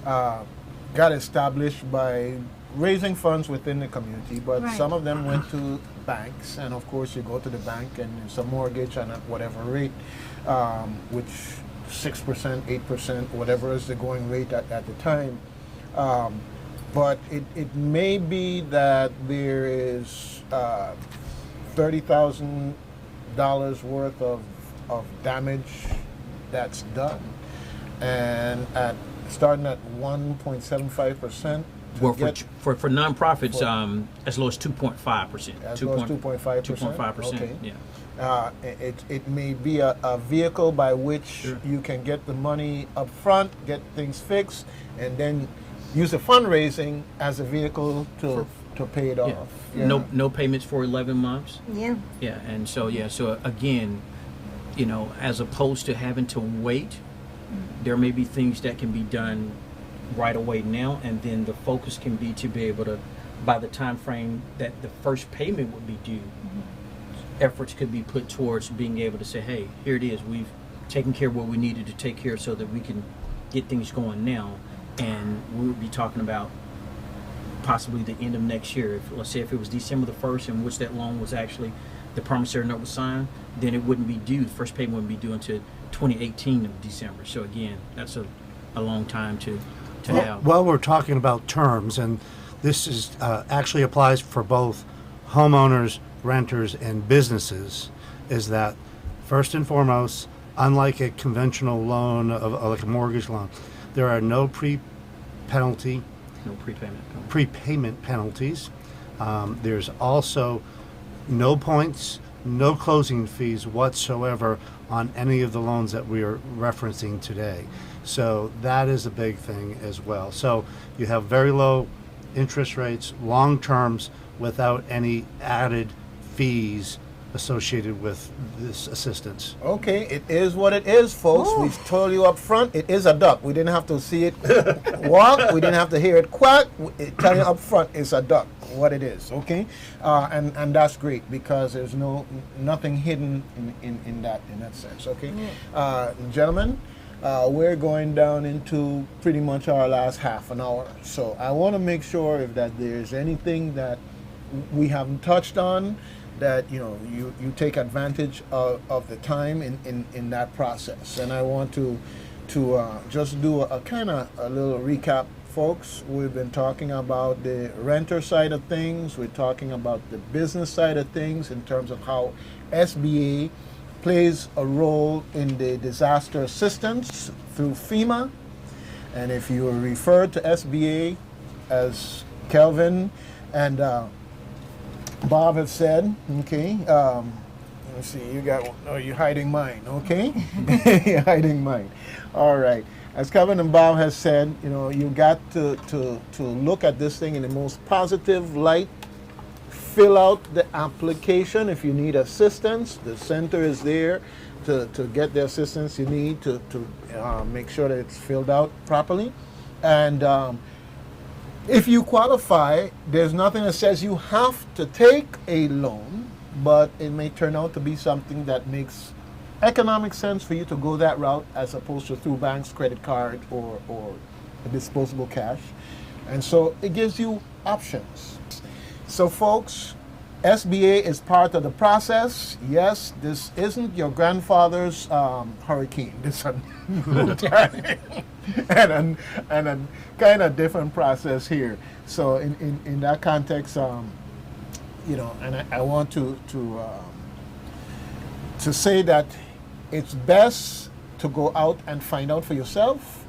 got established by raising funds within the community, but Right. some of them went to banks, and of course you go to the bank and it's a mortgage and at whatever rate, which 6%, 8%, whatever is the going rate at the time. But it may be that there is $30,000 worth of damage that's done, and starting at 1.75%. Well, for nonprofits, as low as 2.5%. As low as 2.5%? 2.5%. Okay. Yeah. It may be a vehicle by which you can get the money up front, get things fixed, and then use the fundraising as a vehicle to pay it off. Yeah. No payments for 11 months. Yeah. Yeah, and so so again, as opposed to having to wait, there may be things that can be done right away now, and then the focus can be to be able to, by the time frame that the first payment would be due, efforts could be put towards being able to say, hey, here it is, we've taken care of what we needed to take care of so that we can get things going now. And we would be talking about possibly the end of next year. Let's say if it was December the 1st in which that loan was actually, the promissory note was signed, then it wouldn't be due, the first payment wouldn't be due until 2018 of December. So again, that's a long time to have. Well, we're talking about terms, and this is actually applies for both homeowners, renters, and businesses, is that first and foremost, unlike a conventional loan, like a mortgage loan, there are no prepayment penalties. There's also no points, no closing fees whatsoever on any of the loans that we are referencing today. So that is a big thing as well. So you have very low interest rates, long terms, without any added fees associated with this assistance. Okay, it is what it is, folks. Ooh. We've told you up front, it is a duck. We didn't have to see it walk. We didn't have to hear it quack. Tell you up front, it's a duck, what it is, okay? And that's great, because there's nothing hidden in that sense, okay? Gentlemen, we're going down into pretty much our last half an hour. So I want to make sure if that there's anything that we haven't touched on, that you take advantage of the time in that process. And I want to just do a little recap, folks. We've been talking about the renter side of things. We're talking about the business side of things in terms of how SBA plays a role in the disaster assistance through FEMA. And if you refer to SBA, as Kelvin and Bob have said, okay, let's see, you're hiding mine, okay? You're hiding mine. All right. As Kelvin and Bob has said, you got to look at this thing in the most positive light. Fill out the application if you need assistance. The center is there to get the assistance you need to make sure that it's filled out properly. And if you qualify, there's nothing that says you have to take a loan, but it may turn out to be something that makes economic sense for you to go that route as opposed to through banks, credit card, or disposable cash. And so it gives you options. So folks, SBA is part of the process. Yes, this isn't your grandfather's hurricane. This is a and a kind of different process here. So in that context, and I want to say that it's best to go out and find out for yourself,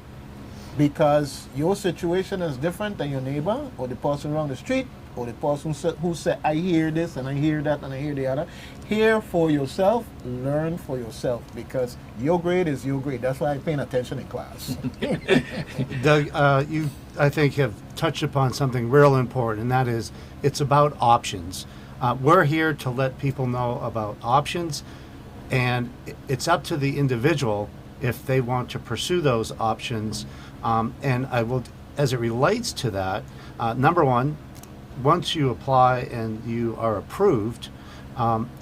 because your situation is different than your neighbor or the person around the street or the person who said, I hear this and I hear that and I hear the other. Hear for yourself, learn for yourself, because your grade is your grade. That's why I'm paying attention in class. Doug, you, I think, have touched upon something real important, and that is it's about options. We're here to let people know about options, and it's up to the individual if they want to pursue those options. And I will, as it relates to that, number one, once you apply and you are approved,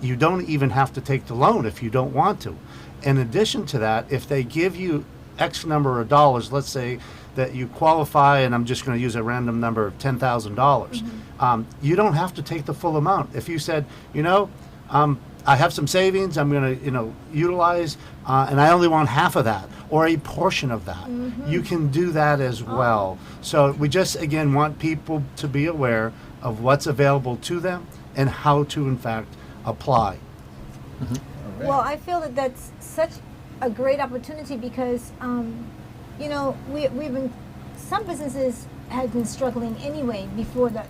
you don't even have to take the loan if you don't want to. In addition to that, if they give you X number of dollars, let's say that you qualify, and I'm just going to use a random number of $10,000, you don't have to take the full amount. If you said, I have some savings, I'm going to, utilize, and I only want half of that or a portion of that, you can do that as well. So we just, again, want people to be aware of what's available to them and how to, in fact, apply. Well, I feel that that's such a great opportunity because, we've been, some businesses had been struggling anyway before the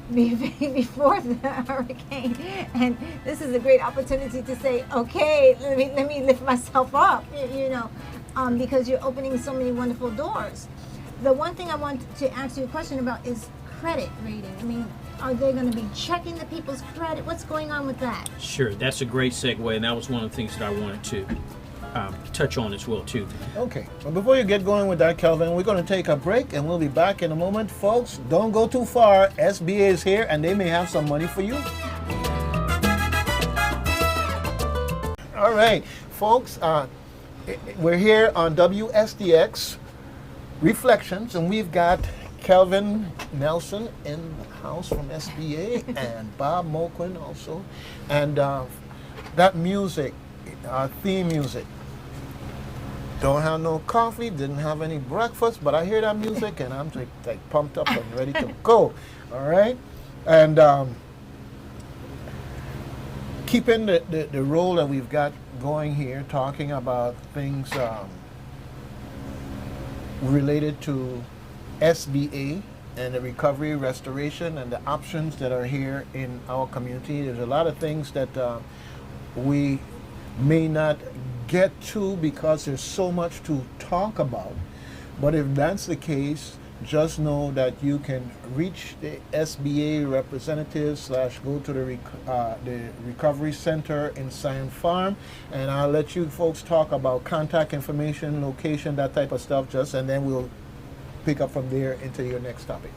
hurricane, and this is a great opportunity to say, okay, let me lift myself up, because you're opening so many wonderful doors. The one thing I want to ask you a question about is credit rating. I mean, are they going to be checking the people's credit? What's going on with that? Sure, that's a great segue, and that was one of the things that I wanted to touch on as well, too. Okay, well, before you get going with that, Kelvin, we're going to take a break, and we'll be back in a moment. Folks, don't go too far. SBA is here, and they may have some money for you. All right, folks, we're here on WSTX Reflections, and we've got Kelvin Nelson in the house from SBA and Bob Moquin also. And that music, theme music, don't have no coffee, didn't have any breakfast, but I hear that music and I'm like pumped up and ready to go. All right? And keeping the role that we've got going here, talking about things related to SBA and the recovery, restoration, and the options that are here in our community. There's a lot of things that we may not get to because there's so much to talk about. But if that's the case, just know that you can reach the SBA representatives / go to the Recovery Center in Scion Farm, and I'll let you folks talk about contact information, location, that type of stuff, and then we'll pick up from there into your next topic.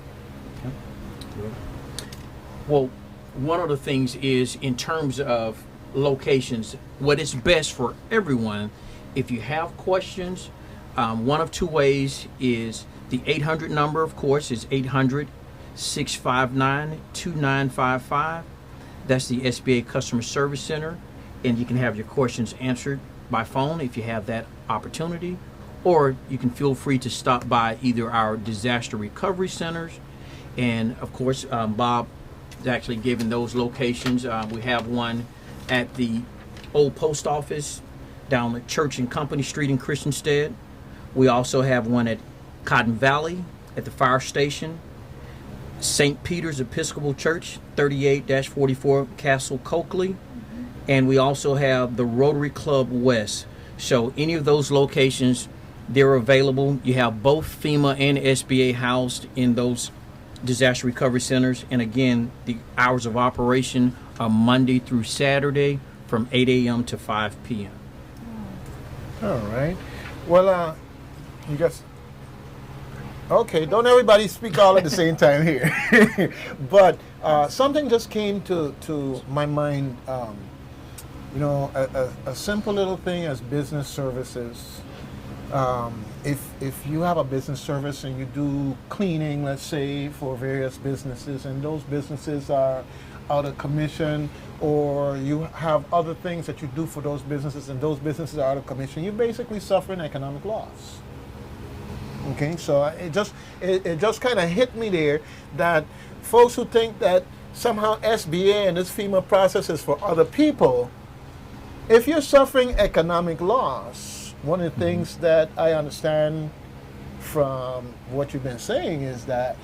Well, one of the things is in terms of locations, what is best for everyone, if you have questions, one of two ways is the 800 number, of course, is 800-659-2955. That's the SBA Customer Service Center, and you can have your questions answered by phone if you have that opportunity, or you can feel free to stop by either our disaster recovery centers, and of course, Bob is actually given those locations. We have one at the old post office down at Church and Company Street in Christiansted. We also have one at Cotton Valley at the fire station, St. Peter's Episcopal Church, 38-44 Castle Coakley, and we also have the Rotary Club West. So any of those locations, they're available. You have both FEMA and SBA housed in those disaster recovery centers. And again, the hours of operation are Monday through Saturday from 8 a.m. to 5 p.m. All right. Well, you guys... Okay, don't everybody speak all at the same time here. But something just came to my mind. A simple little thing as business services. if you have a business service and you do cleaning, let's say, for various businesses, and those businesses are out of commission, or you have other things that you do for those businesses and those businesses are out of commission, you're basically suffering economic loss. Okay, so it just kind of hit me there that folks who think that somehow SBA and this FEMA process is for other people, if you're suffering economic loss, one of the things that I understand from what you've been saying is that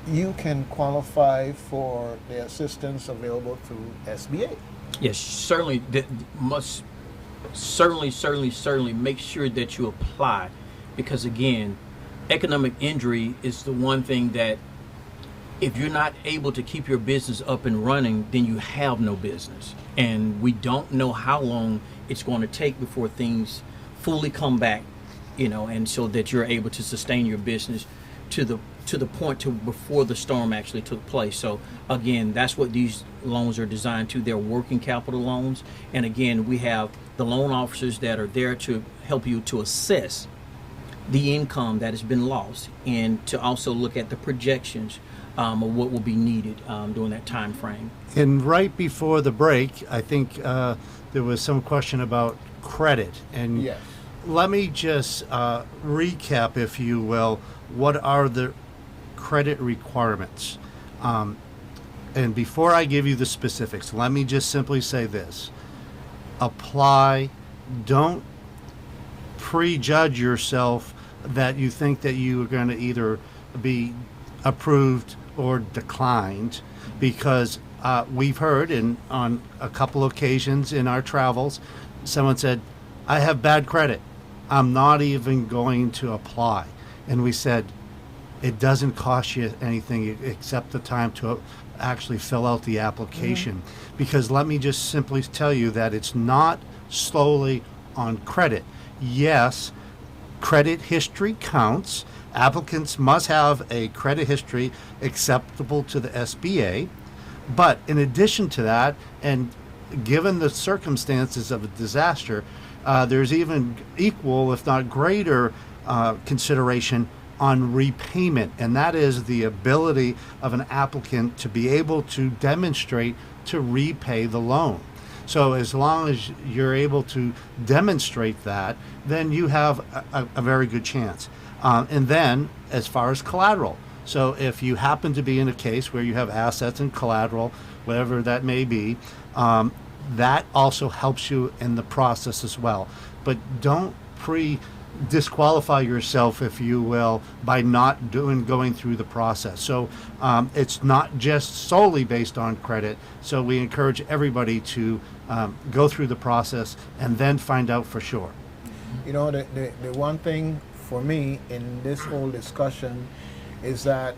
you can qualify for the assistance available through SBA. Yes, certainly. That must certainly make sure that you apply, because again, economic injury is the one thing that if you're not able to keep your business up and running, then you have no business. And we don't know how long it's going to take before things fully come back, and so that you're able to sustain your business to the point to before the storm actually took place. So again, that's what these loans are designed to. They're working capital loans. And again, we have the loan officers that are there to help you to assess the income that has been lost, and to also look at the projections of what will be needed during that time frame. And right before the break, I think there was some question about credit. And Yes. let me just recap, if you will, what are the credit requirements. And before I give you the specifics, let me just simply say this. Apply. Don't prejudge yourself that you think that you are going to either be approved or declined, because we've heard on a couple occasions in our travels, someone said, I have bad credit, I'm not even going to apply. And we said, it doesn't cost you anything except the time to actually fill out the application. Because let me just simply tell you that it's not solely on credit. Yes, credit history counts. Applicants must have a credit history acceptable to the SBA. But in addition to that, and given the circumstances of a disaster, there's even equal, if not greater, consideration on repayment. And that is the ability of an applicant to be able to demonstrate to repay the loan. So as long as you're able to demonstrate that, then you have a very good chance. And then as far as collateral, so if you happen to be in a case where you have assets and collateral, whatever that may be, that also helps you in the process as well. But don't disqualify yourself, if you will, by not going through the process. So it's not just solely based on credit. So we encourage everybody to go through the process and then find out for sure. The one thing for me in this whole discussion is that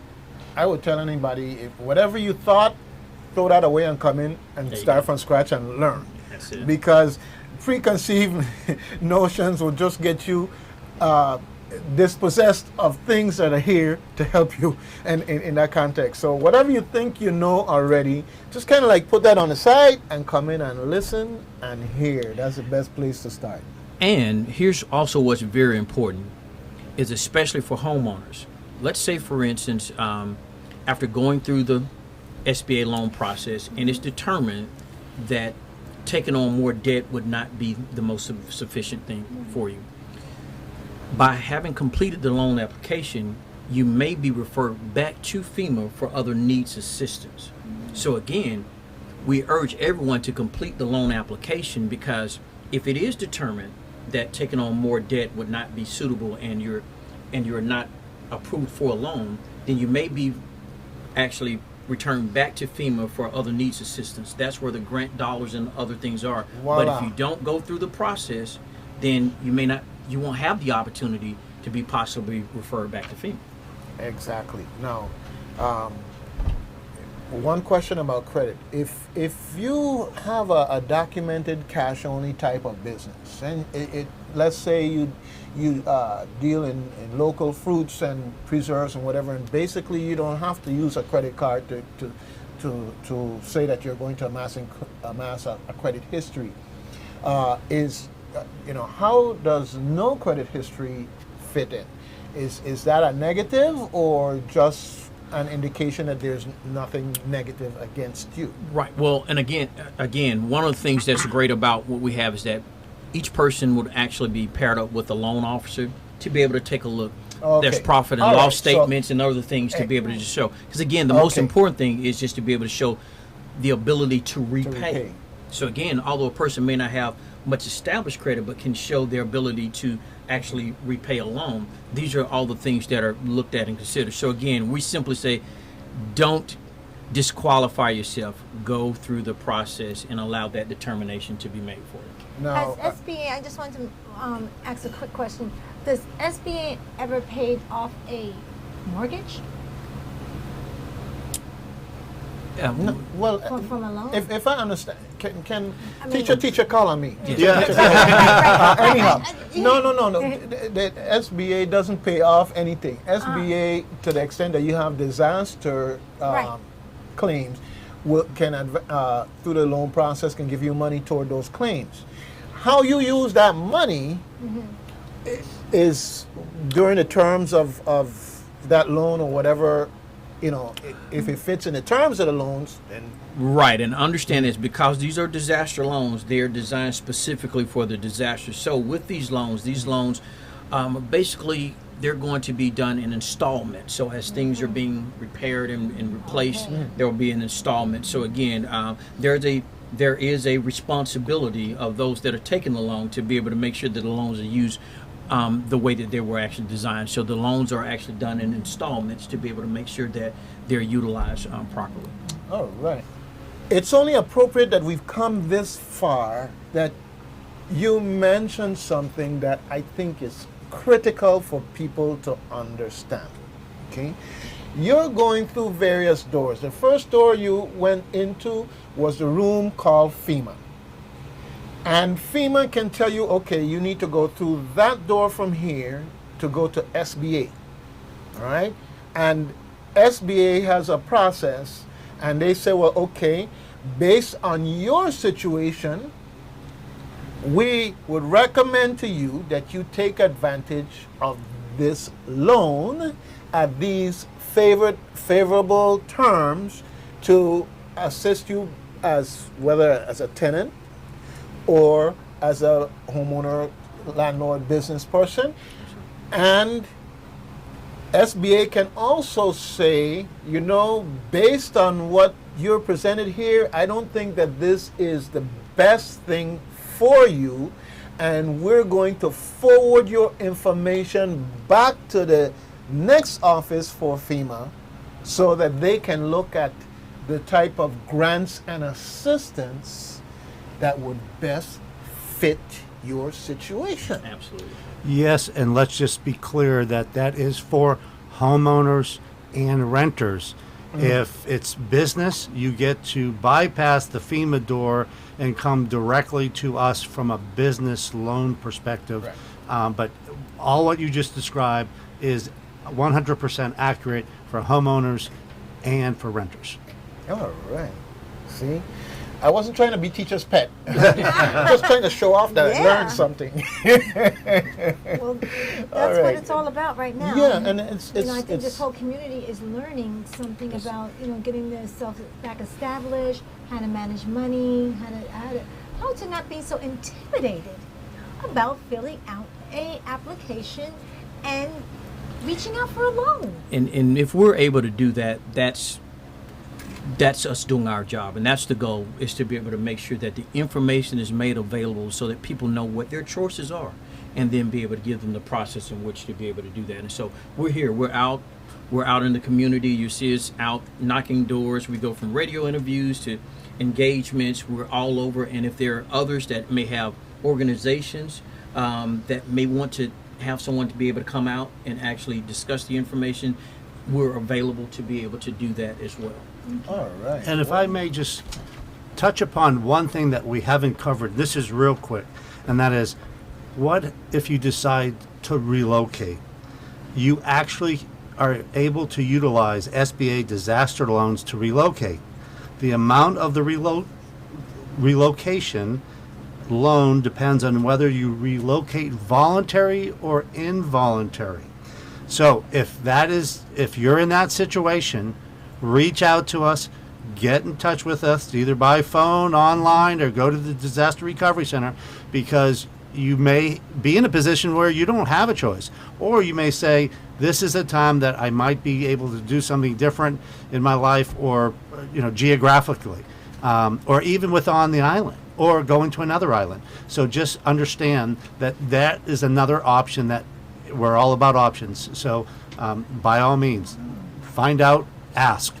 I would tell anybody, if whatever you thought, throw that away and come in and start from scratch and learn. That's it. Because preconceived notions will just get you dispossessed of things that are here to help you in that context. So whatever you think you know already, just kind of like put that on the side and come in and listen and hear. That's the best place to start. And here's also what's very important, is especially for homeowners. Let's say, for instance, after going through the SBA loan process, and it's determined that taking on more debt would not be the most sufficient thing for you. By having completed the loan application, you may be referred back to FEMA for other needs assistance. So again, we urge everyone to complete the loan application, because if it is determined that taking on more debt would not be suitable and you're not approved for a loan, then you may be actually returned back to FEMA for other needs assistance. That's where the grant dollars and other things are. Voila. But if you don't go through the process, then you won't have the opportunity to be possibly referred back to FEMA. Exactly. Now, one question about credit. If you have a documented cash only type of business, and let's say you deal in local fruits and preserves and whatever, and basically you don't have to use a credit card to say that you're going to amass a credit history. How does no credit history fit in. Is that a negative or just an indication that there's nothing negative against you? Right. Well, and again, one of the things that's great about what we have is that each person would actually be paired up with a loan officer to be able to take a look. Okay. There's profit and All loss right, so- statements and other things to be able to just show. Because again, the most Okay. important thing is just to be able to show the ability to repay. repay. So again, although a person may not have much established credit, but can show their ability to actually repay a loan, these are all the things that are looked at and considered. So again, we simply say, don't disqualify yourself. Go through the process and allow that determination to be made for you. Now, Has SBA, I just want to ask a quick question. Does SBA ever paid off a mortgage no, well, from a loan? if I understand, can I mean- teacher call on me? Yeah. Anyhow, no. The SBA doesn't pay off anything. SBA, to the extent that you have disaster Right. claims, through the loan process can give you money toward those claims. How you use that money is during the terms of that loan or whatever. You know, if it fits in the terms of the loans, then Right, and understand this, because these are disaster loans, they are designed specifically for the disaster. So with these loans basically they're going to be done in installments. So as things are being repaired and replaced, there will be an installment. So again, there is a responsibility of those that are taking the loan to be able to make sure that the loans are used the way that they were actually designed. So the loans are actually done in installments to be able to make sure that they're utilized properly. all right. It's only appropriate that we've come this far that you mentioned something that I think is critical for people to understand. Okay? You're going through various doors. The first door you went into was the room called FEMA. And FEMA can tell you, okay, you need to go through that door from here to go to SBA. All right? And SBA has a process, and they say, well, okay, based on your situation, we would recommend to you that you take advantage of this loan at these favorable terms to assist you as whether as a tenant or as a homeowner, landlord, business person. And SBA can also say, you know, based on what you're presented here, I don't think that this is the best thing for you, and we're going to forward your information back to the next office for FEMA so that they can look at the type of grants and assistance that would best fit your situation. Absolutely. Yes, and let's just be clear that that is for homeowners and renters. If it's business, you get to bypass the FEMA door and come directly to us from a business loan perspective. Right. But all what you just described is 100% accurate for homeowners and for renters. All right. See? I wasn't trying to be teacher's pet. Just trying to show off that I Yeah. learned something. Well, that's right. what it's all about right now. Yeah, and it's You know, I think it's this whole community is learning something about, you know, getting themselves back established, how to manage money, how to not be so intimidated about filling out a application and reaching out for a loan. And if we're able to do that, that's us doing our job, and that's the goal, is to be able to make sure that the information is made available so that people know what their choices are, and then be able to give them the process in which to be able to do that. And so we're here, we're out in the community. You see us out knocking doors. We go from radio interviews to engagements. We're all over, and if there are others that may have organizations that may want to have someone to be able to come out and actually discuss the information, we're available to be able to do that as well. all right. And if I may just touch upon one thing that we haven't covered, this is real quick, and that is, what if you decide to relocate? You actually are able to utilize SBA disaster loans to relocate. The amount of the relocation loan depends on whether you relocate voluntary or involuntary. So if you're in that situation, reach out to us, get in touch with us either by phone, online, or go to the Disaster Recovery Center, because you may be in a position where you don't have a choice, or you may say, this is a time that I might be able to do something different in my life, or geographically, or even on the island, or going to another island. So just understand that is another option, that we're all about options. So by all means, find out, ask.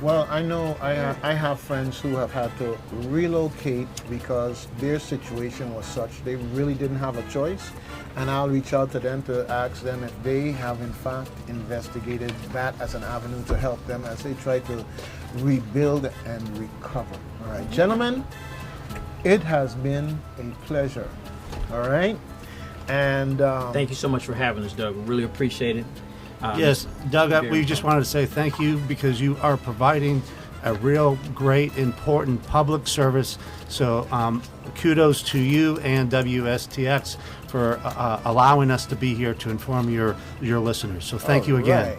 Well, I know I have friends who have had to relocate because their situation was such they really didn't have a choice, and I'll reach out to them to ask them if they have in fact investigated that as an avenue to help them as they try to rebuild and recover. All right, gentlemen, it has been a pleasure. All right, and Thank you so much for having us, Doug. We really appreciate it. Yes, Doug, very we just wanted to say thank you, because you are providing a real great, important public service. So kudos to you and WSTX for allowing us to be here to inform your listeners. So thank you again. Right.